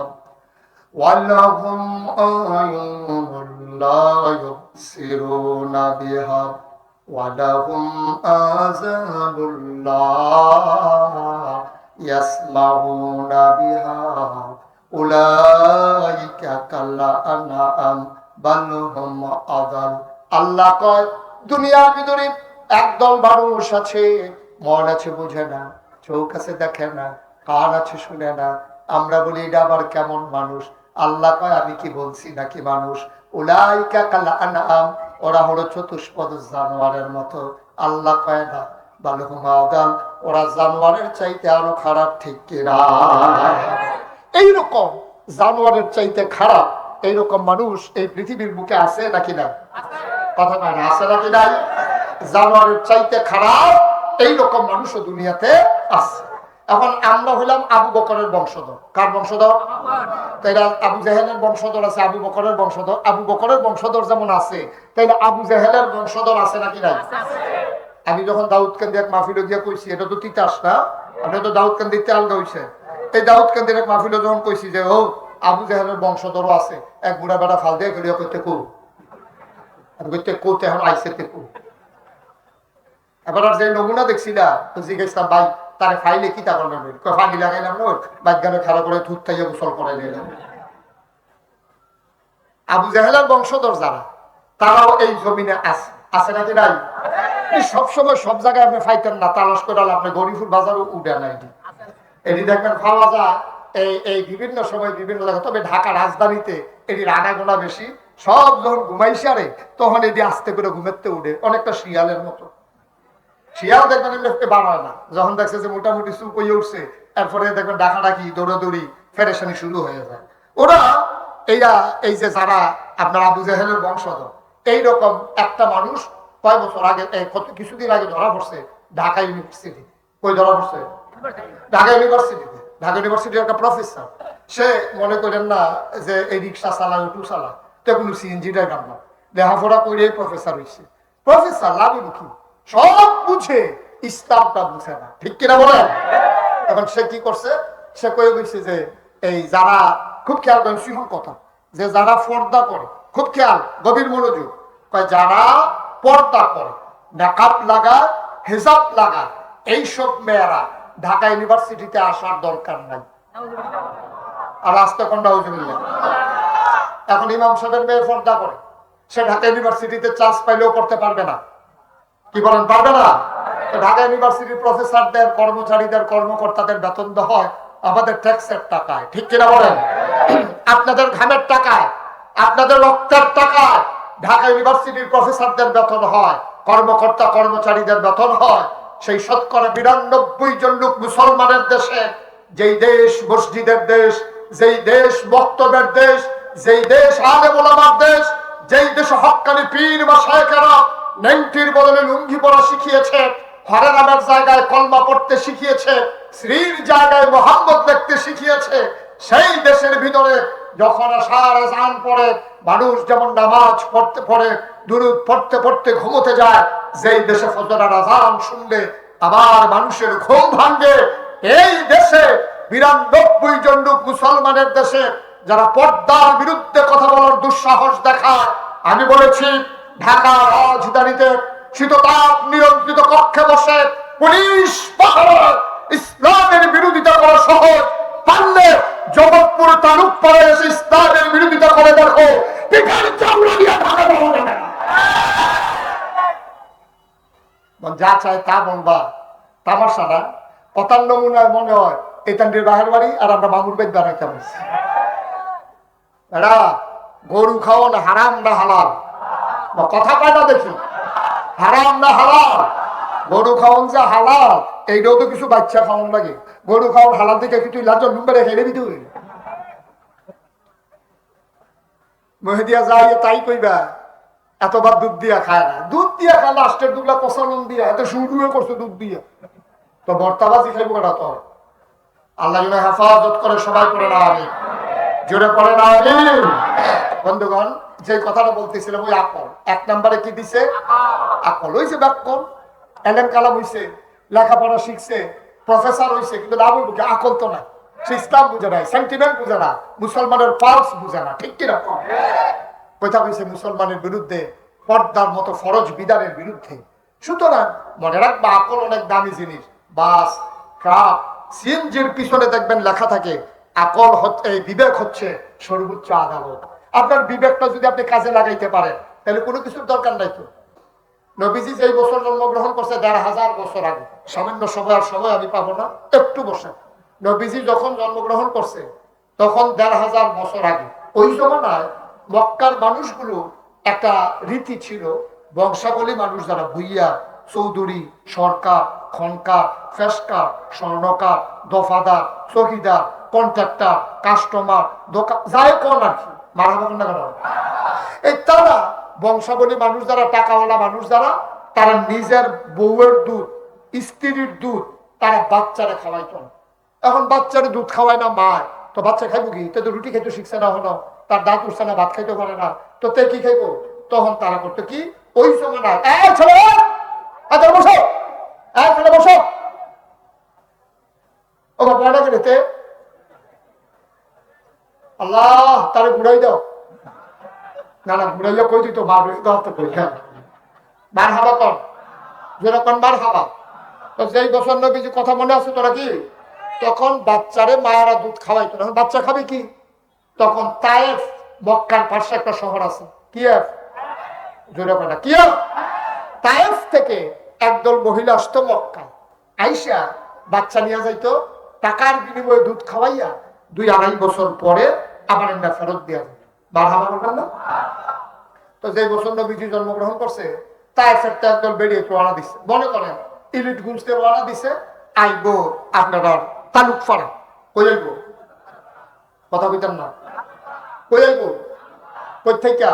ওয়ালাহুম আ'য়ুনুন লা ইউবসিরুনা বিহা ওয়ালাহুম আযানুন লা ইয়াসমাউনা বিহা উলাইকা কাল আনআম বাল হুম আযাল। আল্লাহ কয় দুনিয়ার ভিতরে একদল মানুষ আছে, মন আছে বুঝে না, চোখ আছে দেখে না, কান আছে শুনে না। আমরা বলি এটা আবার কেমন মানুষ? আল্লাহ কয় আমি কি বলছি নাকি মানুষ? উলাইকা কাল আনআম, ওরা হলো চতুষ্পদ জানোয়ারের মতো। আল্লাহ কয় না, বাল হুম আযাল, ওরা জানোয়ারের চাইতে আরো খারাপ, ঠিক কিনা? এইরকম জানোয়ারের চাইতে খারাপ এইরকম মানুষ এই পৃথিবীর বুকে আছে নাকি না? কথা কয় না, আছে নাকি নাই? জানোয়ারের চাইতে খারাপ এইরকম মানুষও দুনিয়াতে আছে। এখন আমরা হইলাম আবু বকরের বংশধর। কার বংশধর? তাইলে আবু জেহেলের বংশধর আছে, আবু বকরের বংশধর। আবু বকরের বংশধর যেমন আছে, তাইলে আবু জেহেলের বংশধর আছে নাকি নাই? আমি যখন দাউদকান্দি এক মাহফিলে গিয়ে কইছি, এটা তো তিতাস না, আপনি তো দাউদকান্দিতে আলগা হইছে। এই দাউদকান্দির এক মাহফিলে যখন কইছি যে ও আবু জেহেলের বংশধরও আছে, এক বুড়া বেড়া ফাল দিয়ে গেলিয়া করতে কো কোতে এখন আইসে কো। এবার আর যে নমুনা দেখছিলা তো জিজ্ঞেসলাম ভাই তারে ফাইলে কি তা করলেন? ফানি লাগাইলাম না, বাজ্ঞানে খারাপ করে থুত খাইয়া গোসল করে নিলাম। আবু জাহেলের বংশধর যারা, তারাও এই জমিনে আছে, আছে নাকি নাই? সবসময় সব জায়গায় আপনি ফাইতেন না, তালাশ করে আপনি গরিবুর বাজারও উঠে না। এটি দেখবেন পাওয়া যায় এই বিভিন্ন সময় বিভিন্ন জায়গায়। তবে ঢাকা রাজধানীতে এটির আনাগোনা বেশি। সব যখন ঘুমাইছে আরে তখন এটি আস্তে করে ঘুমেতে উঠে, অনেকটা শিয়ালের মতো। শিয়াল দেখবেন এমনি বাড়ায় না, যখন দেখছে যে মোটামুটি চুপ হয়ে উঠছে এরপরে দেখবেন ডাকাডাকি দৌড়াদৌড়ি ফেরেশানি শুরু হয়ে যায়। ওরা এই যে যারা আপনার আবু জাহেলের বংশধর, এইরকম একটা মানুষ কয় বছর আগে কিছুদিন আগে ধরা পড়ছে ঢাকা ইউনিভার্সিটি। কই ধরা পড়ছে? ঢাকা ইউনিভার্সিটিতে। ঢাকা ইউনিভার্সিটির একটা প্রফেসর, সে মনে করেন না যে এই রিক্সা চালায় অটো চালায়, তো কোনো সিএনজি ড্রাইভার না, লেখাপড়া করে প্রফেসর হয়েছে। প্রফেসর লাভের কি? সব বুঝে, ইসলামটা বুঝে না, ঠিক কিনা বলেন? এখন সে কি করছে? সে কয়ে বলছে যে এই যারা, খুব খেয়াল করেন শিশুর কথা, যে যারা পর্দা করে, খুব খেয়াল গভীর মনোযোগ, যারা পর্দা করে, নাকাব লাগা, হেজাব লাগা, এইসব মেয়েরা ঢাকা ইউনিভার্সিটিতে আসার দরকার নাই। আর আসতে কোনটা হুজুবিল্লাহ। এখন ইমাম সাহেবের মেয়ে পর্দা করে, সে ঢাকা ইউনিভার্সিটিতে চান্স পাইলেও করতে পারবে না। কি বলেন, পারবে না? ঢাকা ইউনিভার্সিটির প্রফেসরদের, কর্মচারীদের, কর্মকর্তাদের বেতন দেওয়া হয় আমাদের ট্যাক্সের টাকায়, ঠিক কিনা বলেন? আপনাদের ঘামের টাকায়, আপনাদের রক্তের টাকায় ঢাকা ইউনিভার্সিটির প্রফেসরদের বেতন হয়, কর্মকর্তা কর্মচারীদের বেতন হয়। সেই শতকরা ৯২ জন লোক মুসলমানের দেশে, যেই দেশ মসজিদের দেশ, যেই দেশ বক্তব্যের দেশ, যেই দেশ আলেম ওলামার দেশ, যেই দেশে হক্কানি পীর বা শায়েখেরা নেংটির বদলে লুঙ্গি পরা শিখিয়েছে, হরে নামের জায়গায় কলমা পড়তে শিখিয়েছে, শ্রীর জায়গায় মোহাম্মদ দেখতে শিখিয়েছে, সেই দেশের ভিতরে যখন আশার আযান পড়ে মানুষ যেমন নামাজ পড়তে পড়ে, দুরূদ পড়তে পড়তে ঘুমোতে যায়, যেই দেশে ফজরের আযান শুনলে আবার মানুষের ঘুম ভাঙে, এই দেশে 92 জন লোক মুসলমানের দেশে যারা পর্দার বিরুদ্ধে কথা বলার দুঃসাহস দেখায়, আমি বলেছি ঢাকা রাজধানীতে শীততাপ নিয়ন্ত্রিত কক্ষে বসে পুলিশ পাহারা ইসলামের বিরোধিতা করা সহজ, পারলে জগৎপুর তালুক পাড়ে এসে ইসলামের বিরোধিতা করে দেখো, পিঠের চামড়া দিয়ে ঢাকা বলা যাবে না। যা চায় তা বলবা, তামাশা না। কথার নমুনায় মনে হয় এতানটির বাহের বাড়ি আর আমরা মামুর বেদ বানাইতে পারছি। এরা গরু খাওয়ান হারাম না হালাল? কথা পায় না দেখি, হারাম না হালাল? গরু খাওয়ান যে হালাল এইটাও তো কিছু বাচ্চা খাওয়ান লাগে। গরু খাওয়ান হালাল থেকে কি তুই লাজ নুম্বারে হেরে দিতে হই? মহিদিয়া যাই তাই কইবা, এতবার দুধ দিয়া খায় না। দুধ দিয়া খায় লাস্টের দুগলা কষানন দিয়া, এত শুরু করছে দুধ দিয়া। তো বর্তাবাজি খাইবো কেটা তোর? আল্লাহ যেন হেফাজত করে, সবাই করে না আমি জোরে পড়ে না আমি। বন্ধুগণ, যে কথাটা বলতেছিলাম ওই আকল, 1 নম্বরে কি দিছে? আকল হইছে, ব্যাকরণ এলেম কালাম হইছে, লেখাপড়া শিখছে, প্রফেসর হইছে, কিন্তু না বলবো কি আকল তো না। সে ইসলাম বুঝে না, সেন্টিমেন্ট বুঝে না, মুসলমানের পালস বুঝে না। ঠিক কিনা? কথা কইছে মুসলমানের বিরুদ্ধে, পর্দার মতো ফরজ বিধানের বিরুদ্ধে। সুতরাং মনে রাখবা আকল অনেক দামি জিনিস। বাস, ট্রাক, সিএনজির পিছনে দেখবেন লেখা থাকে আকল হচ্ছে, বিবেক হচ্ছে সর্বোচ্চ আদালত। আপনার বিবেকটা যদি আপনি কাজে লাগাইতে পারেন তাহলে কোনো কিছুর দরকার নাই। তো নবীজি যেই বছর জন্মগ্রহণ করছে 1500 বছর আগে, সামান্য সময় আর সময় আমি পাবো না, একটু বসে। নবীজি যখন জন্মগ্রহণ করছে তখন 1500 বছর আগে, ওই জমানায় মক্কার মানুষগুলো একটা রীতি ছিল, বংশাবলী মানুষ যারা ভুইয়া, চৌধুরী, সরকার, খনকার, ফেসকার, স্বর্ণকার, দফাদার, চকিদার, কন্ট্রাক্টর, কাস্টমার, দোকান, যাই কোন আর কি মারা না কেন, এই তারা বংশাবলী মানুষ যারা, টাকাওয়ালা মানুষ যারা, তারা নিজের বউয়ের দুধ, স্ত্রীর দুধ তারা বাচ্চারা খাওয়াইত। এখন বাচ্চারে দুধ খাওয়ায় না মায়, তো বাচ্চা খাইবো কি? তো রুটি খাইতে শিখছে না, হলো তার দাঁত উঠছে না, ভাত খাইতে পারে না, তো তে কি খাইবো? তখন তারা করতো কি, ওই সময় না, ছেলে বসো, ছেলে বসো, ও বাবা না গেলে আল্লাহ তারে ঘুরাই দাও। না না, ঘুরাইয়া কই দিত মার কই, হ্যাঁ মার হাবা কর, যেরকম মার হাবা। তো যেই বছর নবীজি কথা মনে আছে তোরা কি, তখন বাচ্চারে মায়েরা দুধ খাওয়াইতো। তখন বাচ্চা খাবে কি? তখন তায়েফ, মক্কার পাশে একটা শহর আছে, কিয়েভ, জোরে কথা কিয়েভ, তায়েফ থেকে একদল মহিলা আসতো মক্কা, আইসা বাচ্চা নিয়ে যাইতো, টাকার বিনিময়ে দুধ খাওয়াইয়া 2-2.5 বছর পরে আবার এমনি ফেরত দিয়া যায়। বারহামা বলবেন না? তো যে বছর নবীজি জন্মগ্রহণ করছে তায়েফের তো একদল বেরিয়ে রওনা দিচ্ছে, মনে করেন ইলিট গুঞ্জতে রওনা দিছে, আইবো আপনার তালুক ফাড়া, কই আইবো? কথা কইতেন না, কই আইবো? কই থেকে?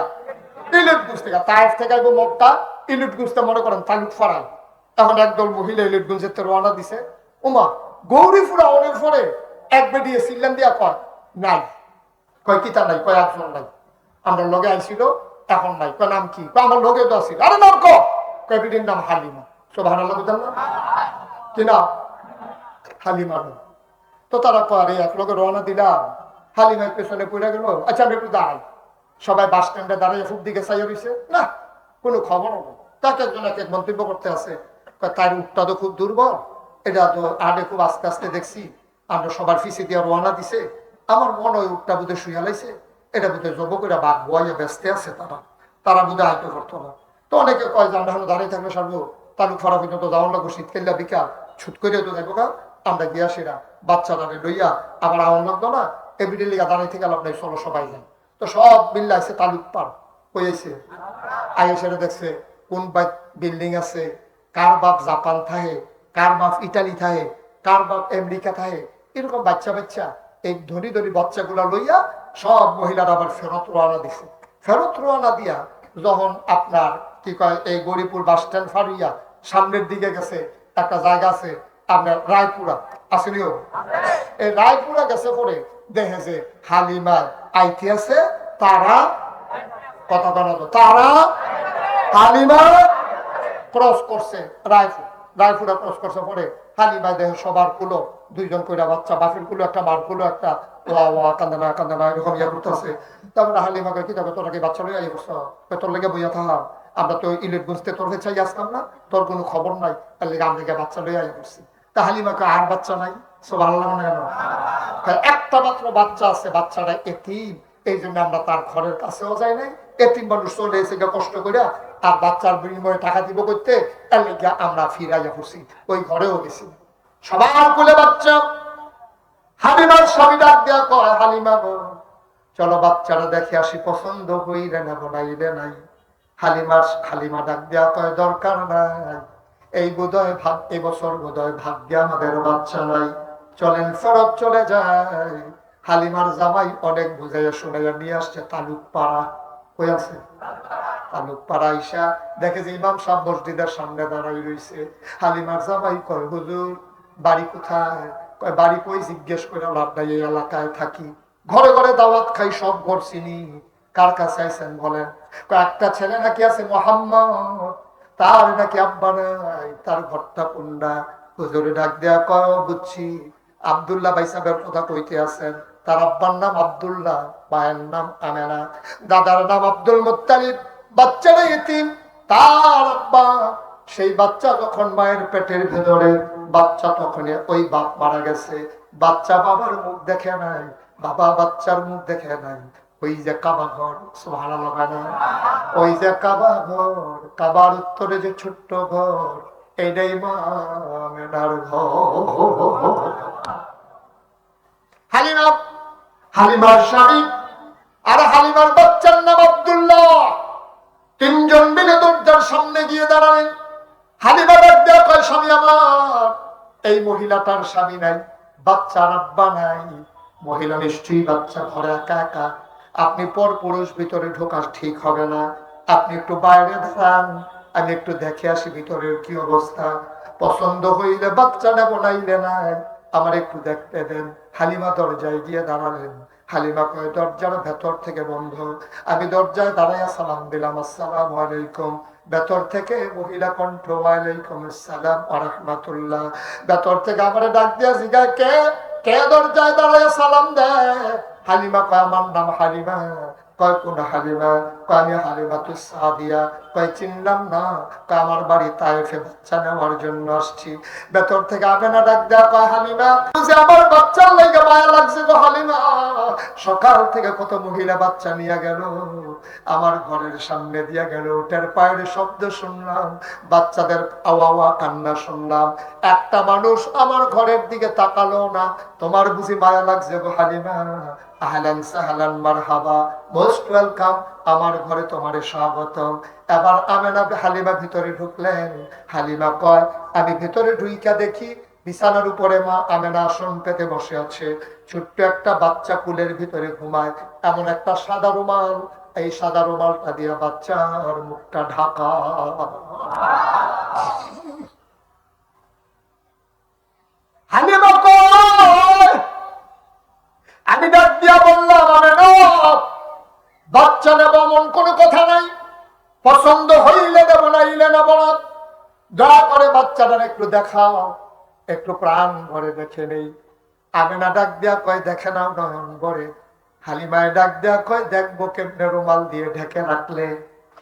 ইলিট গুঞ্জ থেকে। তায়েফ থেকে আইবো মক্কা, ইলিট গুঞ্জতে মনে করেন তালুক ফাড়ায়। এখন একদল মহিলা ইলিট গুঞ্জতে রওনা দিছে, ওমা গৌরীপুরা অনেক পরে এক বেরিয়ে সিল্লান দিয়া কয় নাই, কয় কিতা নাই, কয় একজন নাই, আমরা লগে আইছিল এখন নাই, কয় নাম কি? আমার লগে তো আসছিল, আরে নাম কয় বিটির নাম হালিমা। সুবহানাল্লাহ বুঝলেন না? কি নাম? হালিমা। তো তারা কয় আরে এক লগে রওনা দিলাম, হালিমার পেছনে পড়ে গেল, আচ্ছা আমি একটু দাঁড়াই। সবাই বাস স্ট্যান্ডে দাঁড়িয়ে খুব দিকে চাইয়া রয়েছে, না কোনো খবর নেই। তাকে একজন এক মন্তব্য করতে আছে, তার উঠটা তো খুব দুর্বল, এটা তো আগে খুব আস্তে আস্তে দেখছি, আমরা সবার ফিসে দিয়ে রওনা দিছে, আমার মনে হয় উঠটা বুধে শুয়ে লাইছে, এটা বুধে জব করে বাঘ বয়ে ব্যস্ত আছে, তারা বুধে আয়ত্ত করতো না। তো অনেকে কয় যে আমরা দাঁড়িয়ে থাকলে সারবো, তালুক ফাড়া পর্যন্ত যাওয়ার লাগবো, শীতকাল্লা বিকাল ছুট করে তো যাবো গা, আমরা গিয়া সেরা বাচ্চা দাঁড়িয়ে লইয়া আবার আওয়ার লাগতো না, এবিডি লিগা দাঁড়িয়ে থেকে লাভ নাই, চলো সবাই যাই। তো সব মিল্লা আছে তালুক পাড় হয়েছে, আইএ সেটা দেখছে কোন বিল্ডিং আছে, কার বাপ জাপান থাকে, কার বাপ ইটালি থাকে, কার বাপ আমেরিকা থাকে, এরকম বাচ্চা বাচ্চা এই ধনী ধনী বাচ্চাগুলা লইয়া সব মহিলারা আবার ফেরত রওনা দিছে। ফেরত রওনা দিয়া যখন আপনার কি কয় এই গরিপুর বাস স্ট্যান্ড ফাড়িয়া সামনের দিকে গেছে, একটা জায়গা আছে আপনার রায়পুরা, আসলেও এই রায়পুরা গেছে পরে দেখে যে হালিমা আইতে আছে, তারা কথা বানাতো, তারা হালিমা ক্রস করছে রায়পুরা ক্রস করছে পরে হালিমা দেহে সবার কুলো দুইজন কইরা বাচ্চা, বাপের গুলো একটা, মার গুলো একটা, ওয়া ওয়া কান্দা না এরকম ইয়া করতেছে। তারপরে হালিমাকে কি দেখো, তোরা কি বাচ্চা লইয়া ইয়ে করছো, তোর লেগে বইয়া থাকা, আমরা তো ইলেট বুঝতে তোর চাই আসলাম না, তোর কোনো খবর নাই, তার লেগে আমি বাচ্চা লইয়া ইয়ে করছি। তা হালিমাকে আর বাচ্চা নাই, সব আল্লাহ মনে গেল একটা মাত্র বাচ্চা আছে, বাচ্চাটা এতিম, এই জন্য আমরা তার ঘরের কাছেও যাই নাই। এতিম মানুষ চলে এসে কষ্ট করে, আর বাচ্চার বিনিময়ে টাকা দিব করতে, তার লেগে আমরা ফিরাইয়া পড়ছি, ওই ঘরেও গেছি। সবার কোলে বাচ্চা। হালিমার স্বামী ডাক দেয়া কয়, হালিমা গো চলো বাচ্চারা দেখে আসি, পছন্দ হইলে না বনাইলে নাই। হালিমা ডাক দেয়া কয়, দরকার নাই, এই বোধহয় এবছর বোধহয় ভাগ্যে আমাদের বাচ্চা নাই, চলেন ফেরত চলে যায়। হালিমার জামাই অনেক বুঝাইয়া শুনাইয়া নিয়ে আসছে তালুক পাড়া, কই আছে তালুক পাড়া, আইসা দেখে যে ইমাম সাহেব মসজিদের সামনে দাঁড়াই রয়েছে। হালিমার জামাই কয়, হুজুর বাড়ি কোথায়? কয় বাড়ি কই জিজ্ঞেস করে লাভ নাই, এই এলাকায় থাকি, ঘরে ঘরে দাওয়াত খাই, সব ঘর চিনি, কার কাছে আইছেন বলেন? একটা ছেলে নাকি আছে মোহাম্মদ, তার নাকি আব্বা নাই, তার ঘরটা কোনটা? হুজুরে ডাক দেয়া কয়, বুঝছি, আব্দুল্লাহ ভাই সাহেবের কথা কইতে আছেন, তার আব্বার নাম আব্দুল্লাহ, মায়ের নাম আমেনা, দাদার নাম আব্দুল মুত্তালিব, বাচ্চারা ইতিম, তার আব্বা সেই বাচ্চা যখন মায়ের পেটের ভেতরে, বাচ্চা তখন ওই বাপ মারা গেছে, বাচ্চা বাবার মুখ দেখে নাই, বাবা বাচ্চার মুখ দেখে নাই। ওই যে কাবা ঘর, সুবহানাল্লাহ, ওই যে কাবা ঘর, কাবার উত্তরে যে ছোট্ট ঘর, এইটাই মা আমেনার ঘর। হালিমা, হালিমার স্বামী আর হালিমার বাচ্চার নাম আব্দুল্লাহ, তিনজন মিলে দরজার সামনে গিয়ে দাঁড়ালেন। হালিমা ডাক দেয়া কয়, স্বামী আমার, এই মহিলাটার স্বামী নাই, বাচ্চার আব্বা নাই, মহিলা নিশ্চয়ই বাচ্চা ঘরে একা একা, আপনি পর পুরুষ ভিতরে ঢোকা ঠিক হবে না, আপনি একটু বাইরে দাঁড়ান, আমি একটু দেখে আসি ভিতরের কি অবস্থা, পছন্দ হইলে বাচ্চা নেব, নাইলে নাই, আমার একটু দেখতে দেন। হালিমা দরজায় গিয়ে দাঁড়ালেন। হালিমা কয়, দরজার ভেতর থেকে বন্ধ। আমি দরজায় দাঁড়াইয়া সালাম দিলাম, আসসালামু আলাইকুম। ভেতর থেকে মহিলা কণ্ঠ, ওয়ালাইকুম আসসালাম ওয়া রাহমাতুল্লাহ। ভেতর থেকে আমারে ডাক দিয়া জিজ্ঞাসা, কে কে দরজায় দাঁড়াইয়া সালাম দেয়? হালিমা কয়, আমার নাম হালিমা। কয়, কোন হালিমা? কয়, আমি হালিমাতুস সাদিয়া। কয়, চিনলাম না। কয়, আমার বাড়ি তায়েফে বাচ্চা নেওয়ার জন্য আসছি। ভেতর থেকে আমেনা ডাক দেয়া কয়, হালিমা, আমার বাচ্চার লাগে মায়া লাগছে গো হালিমা, সকাল থেকে কত মহিলা বাচ্চা নিয়ে গেল, আমার ঘরের সামনে দিয়া গেল, ওটার পায়ের শব্দ শুনলাম, বাচ্চাদের আওয়া কান্না শুনলাম, একটা মানুষ আমার ঘরের দিকে তাকালো না, তোমার বুঝি মায়া লাগছে গো হালিমা? আহলান সাহলান মারহাবা, মোস্ট ওয়েলকাম, আমার ঘরে তোমারে স্বাগতম। এবার আমেনা হালিমা ভিতরে ঢুকলেন। হালিমা কয়, আমি ভিতরে ঢুইকা দেখি বিছানার উপরে মা আমেনা আসন পেতে বসে আছে, ছোট্ট একটা বাচ্চা কুলের ভিতরে ঘুমায়, এমন একটা সাদা রুমাল, এই সাদা রুমালটা দিয়ে বাচ্চার মুখটা ঢাকা। হালিমা কয়, আমি ডাক দিয়া বললাম, আমেনা, বাচ্চা নেব এমন কোনো কথা নাই, পছন্দ হইলে দেব, নাইলে নেব না, দয়া করে বাচ্চাটার একটু দেখাও, একটু প্রাণ ভরে দেখে নেই। আমেনা ডাক দেয়া কয়, দেখে নাও নয়ন ভরে। হালিমায় ডাক দেয়া কয়, দেখবো কেমনে, রুমাল দিয়ে ঢেকে রাখলে।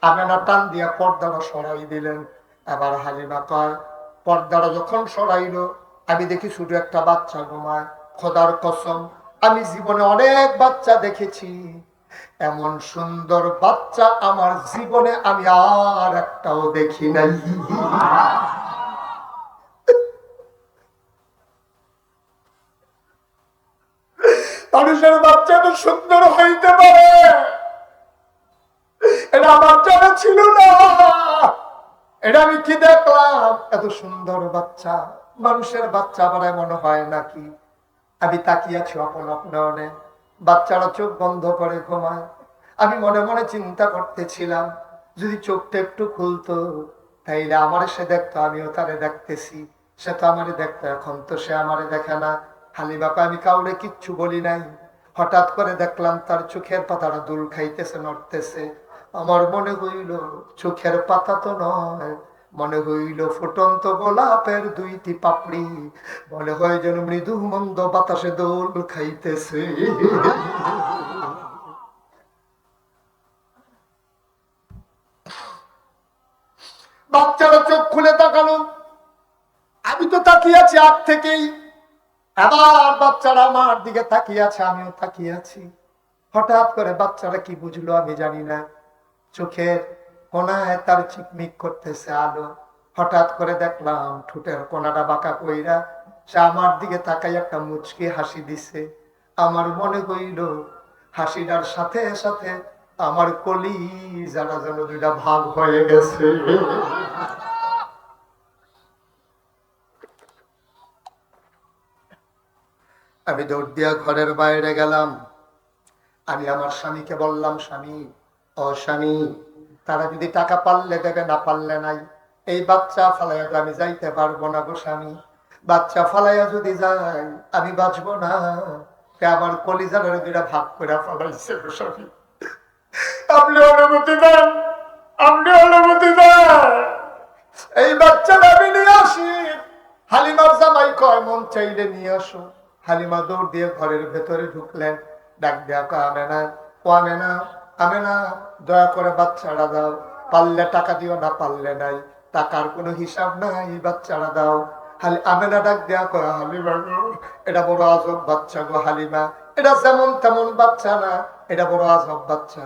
আমেনা টান দিয়া পর্দাটা সরাই দিলেন। আবার হালিমা কয়, পর্দাটা যখন সরাইলো, আমি দেখি শুধু একটা বাচ্চা ঘুমায়। খোদার কসম, আমি জীবনে অনেক বাচ্চা দেখেছি, এমন সুন্দর বাচ্চা আমার জীবনে আমি আর একটাও দেখি নাই। মানুষের বাচ্চা তো সুন্দর হইতে পারে, এটা আমার জানা ছিল না। এটা আমি কি দেখলাম, এত সুন্দর বাচ্চা, মানুষের বাচ্চা আবার এমন হয় নাকি? আমি তাকিয়েছি অপলপনে, বাচ্চারা চোখ বন্ধ করে ঘুমায়। আমি মনে মনে চিন্তা করতেছিলাম, যদি চোখটা একটু খুলতো, তাইলে আমার সে দেখতো, আমিও তারে দেখতেছি, সে তো আমারে দেখতো, এখন তো সে আমারে দেখে না। হালিমাকে আমি কাউরে কিচ্ছু বলি নাই। হঠাৎ করে দেখলাম তার চোখের পাতাটা দুল খাইতেছে, নড়তেছে। আমার মনে হইল চোখের পাতা তো নয়, মনে হইল ফুটন্ত গোলাপের দুইটি পাপড়ি, মনে হয় যেন মৃদু মন্দ বাতাসে দোল খাইতেছে। বাচ্চারা চোখ খুলে তাকালো, আমি তো তাকিয়ে আছি আগ থেকেই। আবার বাচ্চারা আমার দিকে তাকিয়ে আছে, আমিও তাকিয়ে আছি। হঠাৎ করে বাচ্চারা কি বুঝলো আমি জানি না, চোখের কোনায় তার চিকমিক করতেছে আলো। হঠাৎ করে দেখলাম ঠোঁটের কোনাটা বাঁকা কইরা সে আমার দিকে তাকাই একটা মুচকি হাসি দিছে। আমার মনে হইল হাসিটার সাথে সাথে আমার কলি যারা যেন দুইটা ভাগ হয়ে গেছে। আমি দৌড় দিয়া ঘরের বাইরে গেলাম। আমি আমার স্বামীকে বললাম, স্বামী, ও স্বামী, তারা যদি টাকা পারলে দেবে, না পারলে নাই। এই বাচ্চা ফালাইয়া আমি যাইতে পারবো না গো স্বামী। বাচ্চা ফালাইয়া যদি যাই আমি বাঁচবো না। আমার কলিজারের দুইটা ভাগ করে ফালাইছে গো স্বামী। আপনি অনুমতি দেন, আপনি অনুমতি দেন, এই বাচ্চাটা আমি নিয়ে আসি। হালিমার জামাই কয়, মন চাইলে নিয়ে আসো। হালিমা দৌড় দিয়ে ঘরের ভেতরে ঢুকলেন। ডাক দেয়া কয়, আমেনা, ও আমেনা, আমেনা, দয়া করে বাচ্চাটা দাও। পারলে টাকা দিও, না পারলে নাই, টাকার কোনো হিসাব নাই, বাচ্চাটা দাও। আমেনা ডাক দেয়া কয়, হালিমা গো, এটা বড় আজব বাচ্চা গো হালিমা, এটা যেমন তেমন বাচ্চা না, এটা বড় আজব বাচ্চা।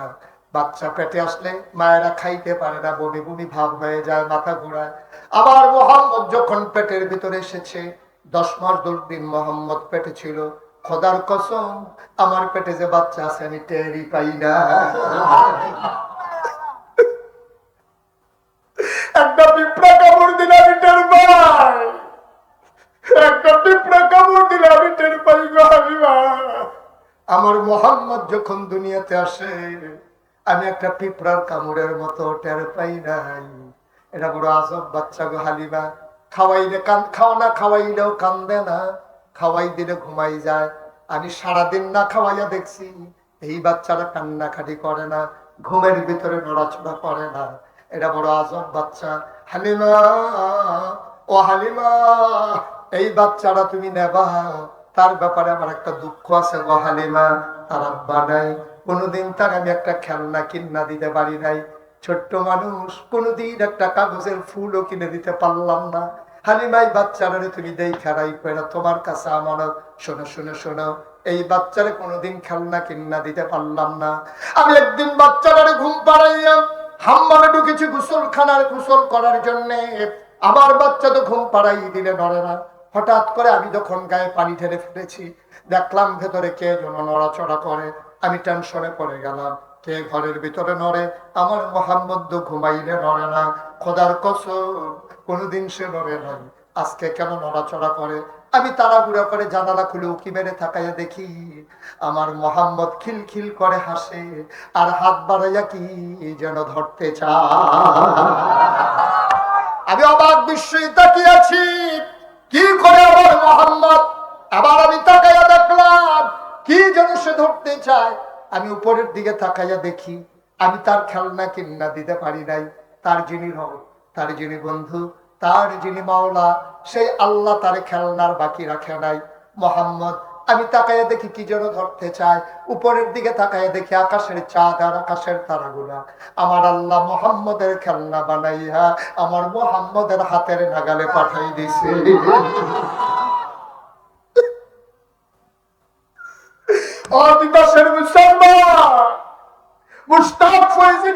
বাচ্চা পেটে আসলে মায়েরা খাইতে পারে না, বমি বমি ভাব হয়ে যায়, মাথা ঘোরায়। আবার মোহাম্মদ যখন পেটের ভিতরে এসেছে, 10 মাস 10 দিন মোহাম্মদ পেটে ছিল। খোদার কসম, আমার পেটে যে বাচ্চা আছে আমি টেরই পাই না। একটা পিঁপড়া কামড় দিলে আমি টের পাই, একটা পিঁপড়া কামড় দিলে আমি টের পাই গো হালিমা। আমার মোহাম্মদ যখন দুনিয়াতে আসে আমি একটা পিঁপড়ার কামড়ের মতো টের পাই নাই। এটা বড় আজব বাচ্চা গো হালিমা। খাওয়াইলে খাওয়া খাওয়াইলেও কান্দে না, খাওয়াই দিলে ঘুমাই যায়। আমি সারাদিন না খাওয়াইয়া দেখছি এই বাচ্চারা কান্নাকাটি করে না, ঘুমের ভিতরে নড়াচড়া করে না। এটা বড় আজব বাচ্চা। হালিমা, ও হালিমা, এই বাচ্চারা তুমি নেবা, তার ব্যাপারে আমার একটা দুঃখ আছে গো হালিমা। তার আব্বা নাই, কোনোদিন তার আমি একটা খেলনা কিনা দিতে পারি নাই। ছোট্ট মানুষ, কোনোদিন একটা কাগজের ফুলও কিনে দিতে পারলাম না। হালিমাই বাচ্চারে তুমি দেই খেলাই করে তোমার কাছে আমানত। শোনো শোনো শোনো, এই বাচ্চারে কোনোদিন খেলনা কিনা দিতে পারলাম না। আমি একদিন বাচ্চারে ঘুম পাড়াইয়া হাম্মামে ঢুকেছি গোসলখানার গোসল করার জন্যে। আমার বাচ্চা তো ঘুম পাড়াই দিলে নড়ে না। হঠাৎ করে আমি যখন গায়ে পানি ঢেলে ফেলেছি, দেখলাম ভেতরে কে যেন নড়াচড়া করে। আমি টেনশনে পড়ে গেলাম, কে ঘরের ভিতরে নড়ে? আমার মোহাম্মদ ঘুমাইলে নড়ে না, খোদার কসম কোনোদিন সে নড়ে নাই, আজকে কেন নড়াচড়া করে? আমি তাড়াহুড়া করে জানালা খুলে উকি মেরে তাকাইয়া দেখি আমার মোহাম্মদ খিলখিল করে হাসে আর হাত বাড়াইয়া কি যেন ধরতে চায়। আমি অবাক বিস্ময়ে তাকিয়ে আছি, কি করে আমার মোহাম্মদ? আবার আমি তাকাইয়া দেখলাম কি যেন সে ধরতে চায়। আমি উপরের দিকে তাকাইয়া দেখি আমি তার খেলনা কিনা দিতে পারি নাই। তার যিনি রব, তার যিনি বন্ধু, তার যিনি মাওলা, সেই আল্লাহ তার খেলনার বাকি রাখে নাই। মোহাম্মদ, আমি তাকাইয়া দেখি কি যেন ধরতে চায়। উপরের দিকে তাকাইয়া দেখি আকাশের চাঁদ আর আকাশের তারাগুলা আমার আল্লাহ মোহাম্মদের খেলনা বানাইয়া আমার মোহাম্মদের হাতের নাগালে পাঠাই দিছে।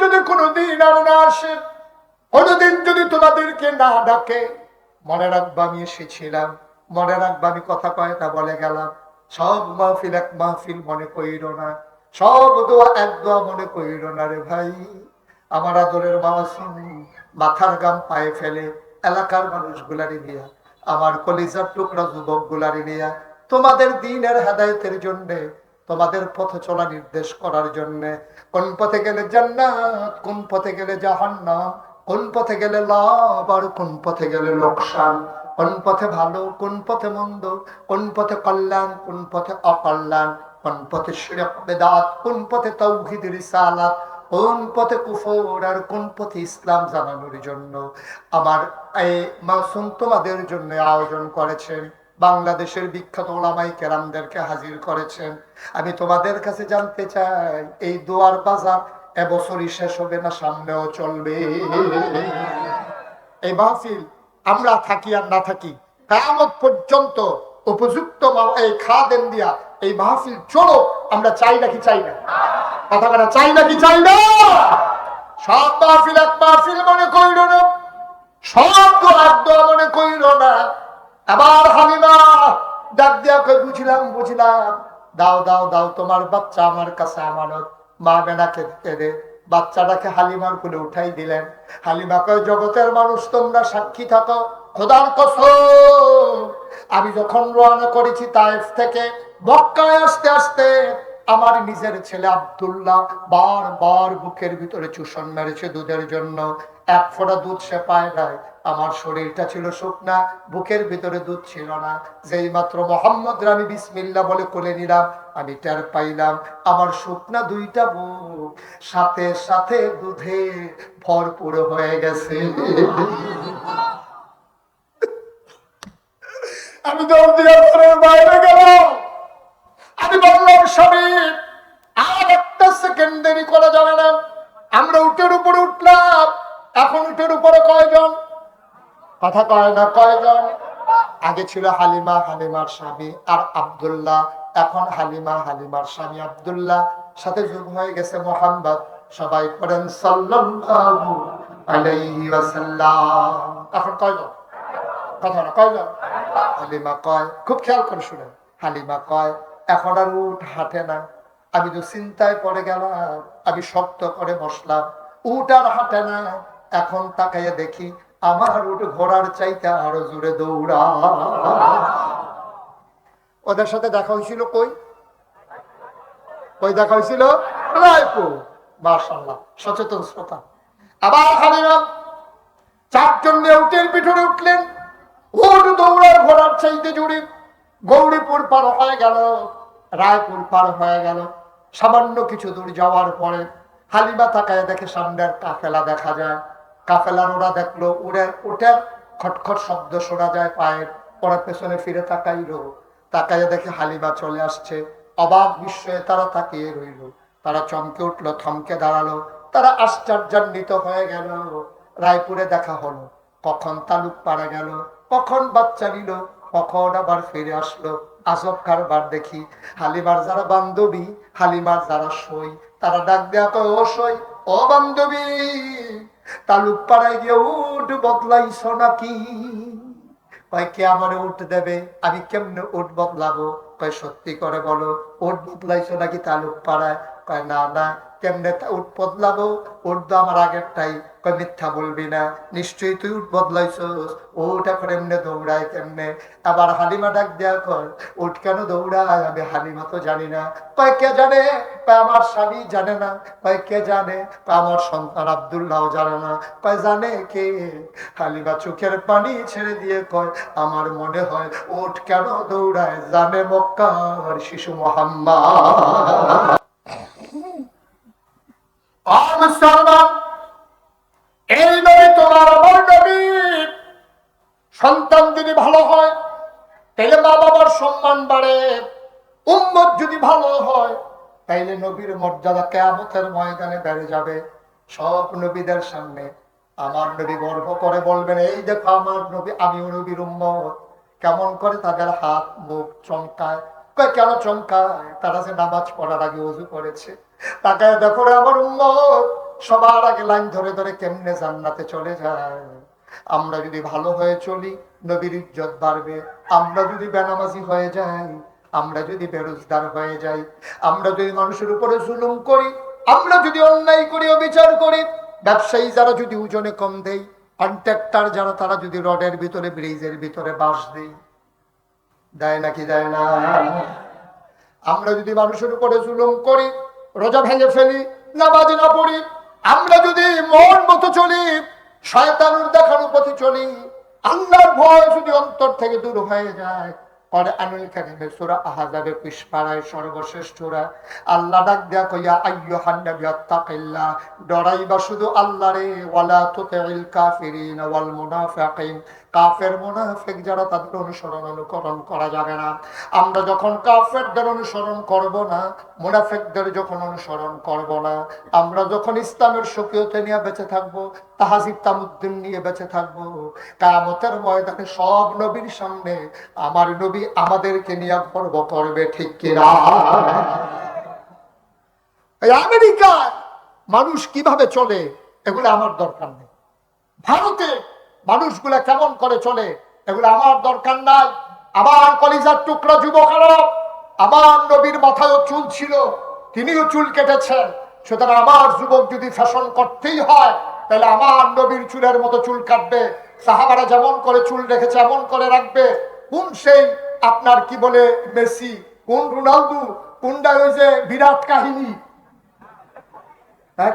যদি কোনোদিন আর না আসে, কোনোদিন যদি তোমাদেরকে না ডাকে, মনে রাখবা আমি এসেছিলাম, মনে রাখবা আমি কথা কয়টা বলে গেলাম। সব মাহফিল এক মাহফিল মনে কইর না, সব দোয়া এক দোয়া মনে কইর না রে ভাই। আমার আদরের মাসুম মাথার গাম পায়ে ফেলে এলাকার মানুষগুলারি নিয়া, আমার কলিজার টুকরা যুবক গুলারি নিয়া তোমাদের দ্বীনের হেদায়েতের জন্য, তোমাদের পথে চলা নির্দেশ করার জন্য, কোন পথে গেলে জান্নাত, কোন পথে গেলে জাহান্নাম, কোন পথে গেলে লাভ আর কোন পথে গেলে লোকসান, কোন পথে ভালো কোন পথে মন্দ, কোন পথে কল্যাণ কোন পথে অকল্যাণ, কোন পথে শিরক বিদআত কোন পথে তাওহীদ রিসালাত, কোন পথে কুফর আর কোন পথে ইসলাম জানানোর জন্য আমার এই মাসুম তোমাদের জন্য আয়োজন করেছেন। বাংলাদেশের বিখ্যাত ওলামাই কেরামদেরকে হাজির করেছেন। আমি তোমাদের কাছে জানতে চাই, এই দোয়ার বাজার এবছরই শেষ হবে না সামনেও চলবে? এই মাহফিল আমরা থাকি আর না থাকি, কিয়ামত পর্যন্ত উপযুক্ত এই খাদেম দিয়া এই মাহফিল চলো, আমরা চাই নাকি চাই না? কথা বলা চাই নাকি চাই না? সব মাহফিল এক মাহফিল মনে কইল না, সব দোয়া মনে কইল না। আবার হালিমা ডাক দিয়া কই, বুঝলাম, দাও দাও দাও, তোমার বাচ্চা আমার কাছে আমানত, মা বেনাকে দে। বাচ্চাটাকে হালিমার কোলে উঠাই দিলেন। হালিমা কয়, জগতের মানুষ তোমরা সাক্ষী থাকো, খোদার কসম আমি যখন রওনা করেছি তায়েফ থেকে মক্কায় আসতে আসতে আমার নিজের ছেলে আব্দুল্লাহ বারবার বুকের ভিতরে চুষণ মেরেছে দুধের জন্য। এক ফোঁটা দুধ সে পায় নাই। আমার শরীরটা ছিল শুকনা, বুকের ভিতরে দুধ ছিল না। যেই মাত্র মোহাম্মদ আমি বিসমিল্লাহ বলে কোলে নিলাম, আমি টের পাইলাম আমার শুকনা দুইটা বুক সাথে সাথে দুধে ভরপুর হয়ে গেছে। আমি দৌড় দিয়ে ঘরের বাইরে গেলাম। আমি বললাম, স্বামী আর একটা সেকেন্ড দেরি করা যাবে না। আমরা উটের উপরে উঠলাম। এখন উটের উপরে কয়জন? কথা কয় না, কয়জন? আগে ছিল হালিমা, হালিমার স্বামী আর আব্দুল্লাহ। এখন হালিমা, হালিমার স্বামী আব্দুল্লাহ, সাথে যোগ হয়ে গেছে মোহাম্মদ। সবাই করেন সাল্লাল্লাহু আলাইহি ওয়াসাল্লাম। এখন কয়জন? কথা না, কয়জন? হালিমা কয়, খুব খেয়াল করে শুনেন, হালিমা কয়, এখন আর উট হাঁটে না। আমি তো চিন্তায় পড়ে গেলাম। আমি শক্ত করে বসলাম, উট আর হাঁটে না। এখন তাকাইয়া দেখি আমার উট ঘোড়ার চাইতে আরো জোরে দৌড়া। ওদের সাথে দেখা হয়েছিল কই? দেখা হয়েছিল রায়পুর। মাশাআল্লাহ, সচেতন শ্রোতা। আবার হালিমা চারজন নিয়ে উটের পিঠরে উঠলেন। উট দৌড়ার ঘোড়ার চাইতে জোরে। গৌরীপুর পার হয়ে গেল, রায়পুর পার হয়ে গেল। সামান্য কিছু দূর যাওয়ার পরে হালিমা তাকায় দেখে সামনের কাফেলা দেখা যায়। কাফেলার ওরা দেখলো উটের খটখট শব্দ শোনা যায় পায়ের। ওরা পেছনে ফিরে তাকাইলো, তাকাইয়া দেখে হালিমা চলে আসছে। অবাক বিস্ময়ে তারা তাকিয়ে রইল। তারা চমকে উঠলো, থমকে দাঁড়ালো। তারা আশ্চর্যান্বিত হয়ে গেল। রায়পুরে দেখা হলো, কখন তালুক পাড়া গেল, কখন বাচ্চা নিল, কখন আবার ফিরে আসলো। আজব কারবার দেখি। হালিমার যারা বান্ধবী, হালিমার যারা সই, তারা ডাক দেয়া কয়, ও সই, ও বান্ধবী, তালুক পাড়ায় গিয়ে উঠ বদলাইছ নাকি? কয়, কে আমার উঠ দেবে? আমি কেমনে উঠ বদলাবো? কয়, সত্যি করে বলো, উঠ বদলাইছ নাকি তালুক পাড়ায়? কয়, না না, কেমনে উঠ বদলাবো? উঠ তো আমার আগেরটাই। কয়, মিথ্যা বলবি না, নিশ্চয়ই তুই উঠ বদলাইছ। উঠ এখন এমনি দৌড়ায় কেমনে? আবার হালিমা ডাক দেয়া কর, উঠ কেন দৌড়ায়? আমি হালিমা তো জানি না। কয়, কে জানে? কয়, আমার স্বামী জানে না। কয়, কে জানে? কয়, আমার সন্তান আব্দুল্লাহ জানে না। কয়, জানে কে? হালিমা চোখের পানি ছেড়ে দিয়ে কয়, আমার মনে হয় উঠ কেন দৌড়ায় জানে মক্কার শিশু মুহাম্মদ। এই নবী তোমার আমার নবী। সন্তান যদি ভালো হয় তাইলে মা বাবার সম্মান বাড়ে। উম্মত যদি ভালো হয় তাইলে নবীর মর্যাদা কিয়ামতের ময়দানে বেড়ে যাবে। সব নবীদের সামনে আমার নবী গর্ব করে বলবেন, এই দেখো আমার নবী, আমিও নবীর উম্মত। কেমন করে তাদের হাত মুখ চমকায়। কেন চমকায়? তারা যে নামাজ পড়ার আগে ওযু করেছে। তাকায় দেখো রে আমার উম্মত, সবার আগে লাইন ধরে ধরে কেমনে জান্নাতে চলে যায়। আমরা যদি ভালো হয়ে চলি, নবীর ইজ্জত বাড়বে। আমরা যদি বেনামাজি হয়ে যাই, আমরা যদি বেরোজগার হয়ে যাই, আমরা যদি মানুষের উপরে জুলুম করি, আমরা যদি অন্যায় করি, অবিচার করি, ব্যবসায়ী যারা যদি ওজনে কম দেয়, কন্ট্রাক্টর যারা তারা যদি রডের ভিতরে ব্রিজের ভিতরে বাঁশ দেয়, দেয় নাকি দেয় না? আমরা যদি মানুষের উপরে জুলুম করি, রোজা ভেঙে ফেলি, নামাজ না পড়ি, আমরা যদি মন মতো চলি, শয়তানের দেখানো পথে চলি, আল্লাহর ভয় যদি অন্তর থেকে দূর হয়ে যায়, কোরআনুল কারীমে সূরা আহজাবে 20 পারায় সর্বশেষ সূরা। আল্লাহ ডাক দেয়া কইয়া আইয়ুহান নাবী আত্তাকিল্লাহ, ডরাইবা শুধু আল্লাহরে, ওয়ালা তুতিল কাফিরিন ওয়াল মুনাফিকিন, কাফের মুনাফিক যারা তাদের অনুকরণ করা যাবে না। আমরা যখন কাফেরদের অনুসরণ করব না, মুনাফিকদের যখন অনুসরণ করব না, আমরা যখন ইসলামের শরীয়তে নিয়ে বেঁচে থাকবো, তাহজিব তামুদ্দিন নিয়ে বেঁচে থাকবো, কিয়ামতের ময়দানে সব নবীর সামনে আমার নবী আমাদেরকে নিয়ে গর্ব করবে, ঠিক কিনা? এই আমেরিকার মানুষ কিভাবে চলে এগুলো আমার দরকার নেই। ভারতে মানুষগুলা কেমন করে চলে এগুলো আমার দরকার নাই। আমার কলিজার টুকরা যুবকেরা, আমার নবীর মাথায়ও চুল ছিল, তিনিও চুল কেটেছেন। সুতরাং আমার যুবক যদি ফ্যাশন করতেই হয়, তাহলে আমার নবীর চুলের মতো চুল কাটবে। সাহাবারা যেমন করে চুল রেখেছে এমন করে রাখবে। কোন সেই আপনার কি বলে মেসি, কোন রোনালদো, কোনটা ওই যে বিরাট কাহিনী,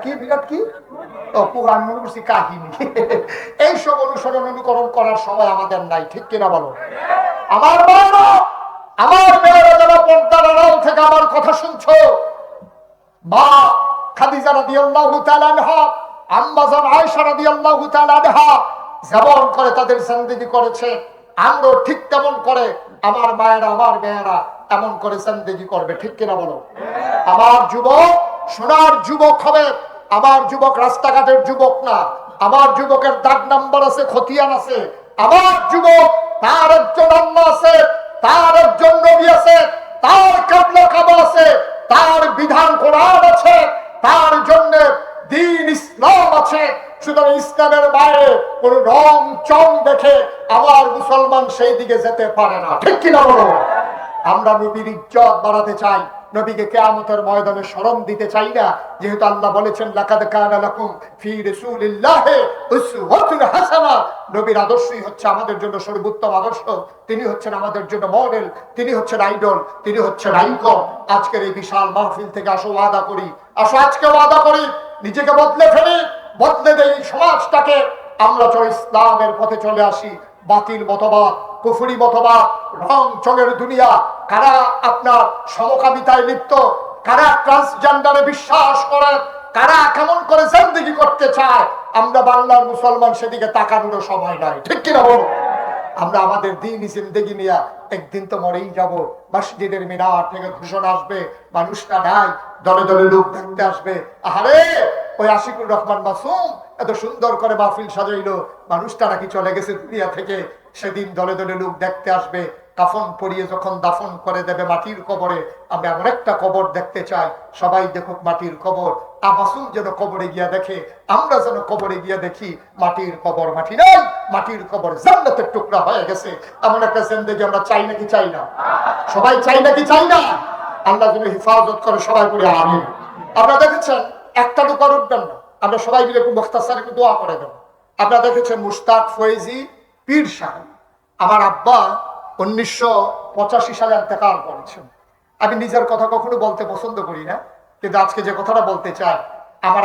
কি বিরাট কি পুরাণ মনে করছি কাহিনী, এইসব অনুকরণ করার সময় আমাদের নাই, ঠিক কিনা বলো? আমার মেয়েরা, আমার মেয়েরা যারা পর্দার আড়াল থেকে আমার কথা শুনছো, মা খাদিজা রাদিয়াল্লাহু তাআলা আনহা, আম্মা জান আয়েশা রাদিয়াল্লাহু তাআলা আনহা যেমন করে তাদের জিন্দেগি করেছে, আমরা ঠিক তেমন করে আমার মায়েরা, আমার মেয়েরা এমন করে জিন্দেগি করবে, ঠিক কিনা বলো? আমার যুবক সোনার যুবক হবে। আমার যুবক রাস্তাঘাটের যুবক না। আমার যুবকের দাগ নাম্বার আছে, খতিয়ান আছে। আমার যুবক তার একজন আল্লাহ আছে, তার একজন নবী আছে, তার কিবলা কাবা আছে, তার বিধান কোরআন আছে, তার জন্য দ্বীন ইসলাম আছে। সুতরাং ইসলামের বাইরে কোন রং চং দেখে আমার মুসলমান সেই দিকে যেতে পারে না, ঠিক কিনা বলো? আমরা নবীর ইজ্জত বাড়াতে চাই, নবীকে কিয়ামতের ময়দানে শরম দিতে চাই না। যেহেতু আল্লাহ বলেছেন লাকাদ কানা লাকুম ফি রাসূলিল্লাহি উসওয়াতুন হাসানাহ, নবীর আদর্শই হচ্ছে আমাদের জন্য সর্বোত্তম আদর্শ। তিনি হচ্ছেন আমাদের জন্য মডেল, তিনি হচ্ছেন আইডল, তিনি হচ্ছেন আইকন। আজকের এই বিশাল মাহফিল থেকে আসো ওয়াদা করি, আসো আজকে ওয়াদা করি, নিজেকে বদলে ফেলি, বদলে দেই সমাজটাকে। আমরা চল ইসলামের পথে চলে আসি। বাতিল মতবাদ, কুফরি মতবাদ, রং চঙের দুনিয়া, কারা আপনার সমকামিতায় লিপ্ত, কারা ট্রান্সজেন্ডারে বিশ্বাস করে, কারা কেমন করে জিন্দেগি করতে চায়, আমরা বাংলার মুসলমান সেদিকে তাকানোর সময় নাই, ঠিক কিনা বল? আমরা আমাদের দিন জিন্দেগি নিয়ে একদিন তো মরেই যাব। মসজিদের মিনার থেকে ঘোষণা আসবে, মানুষটা নাই, দলে দলে লোক দেখতে আসবে। আরে ওই আশিকুর রহমান মাসুম এত সুন্দর করে মাহফিল সাজাইলো, মানুষটা নাকি চলে গেছে দুনিয়া থেকে। সেদিন দলে দলে লোক দেখতে আসবে। কাফন পরিয়ে যখন দাফন করে দেবে মাটির কবরে, আমি এমন একটা কবর দেখতে চাই, সবাই দেখুক মাটির কবর। মাসুম যেন কবরে গিয়া দেখে, আমরা যেন কবরে গিয়া দেখি মাটির কবর, মাটি নাই, মাটির কবর জান্নাতের টুকরা হয়ে গেছে। এমন একটা জিন্দেগি আমরা চাই নাকি চাই না? সবাই চাই নাকি চাই না? আল্লাহ যেন হেফাজত করে, সবাই বলে আমিন। আপনারা দেখেছেন একটা দোকান উঠবেন না, আমরা সবাই মিলে একটু মুখতাসার একটু দোয়া করে দেব। আপনারা দেখেছেন মুশতাক ফয়েজি পীর সাহেব, আমার আব্বা 1985 সালে ইন্তেকাল করেছেন। আমি নিজের কথা কখনো বলতে পছন্দ করি না, কিন্তু আজকে যে কথাটা বলতে চাই, আমার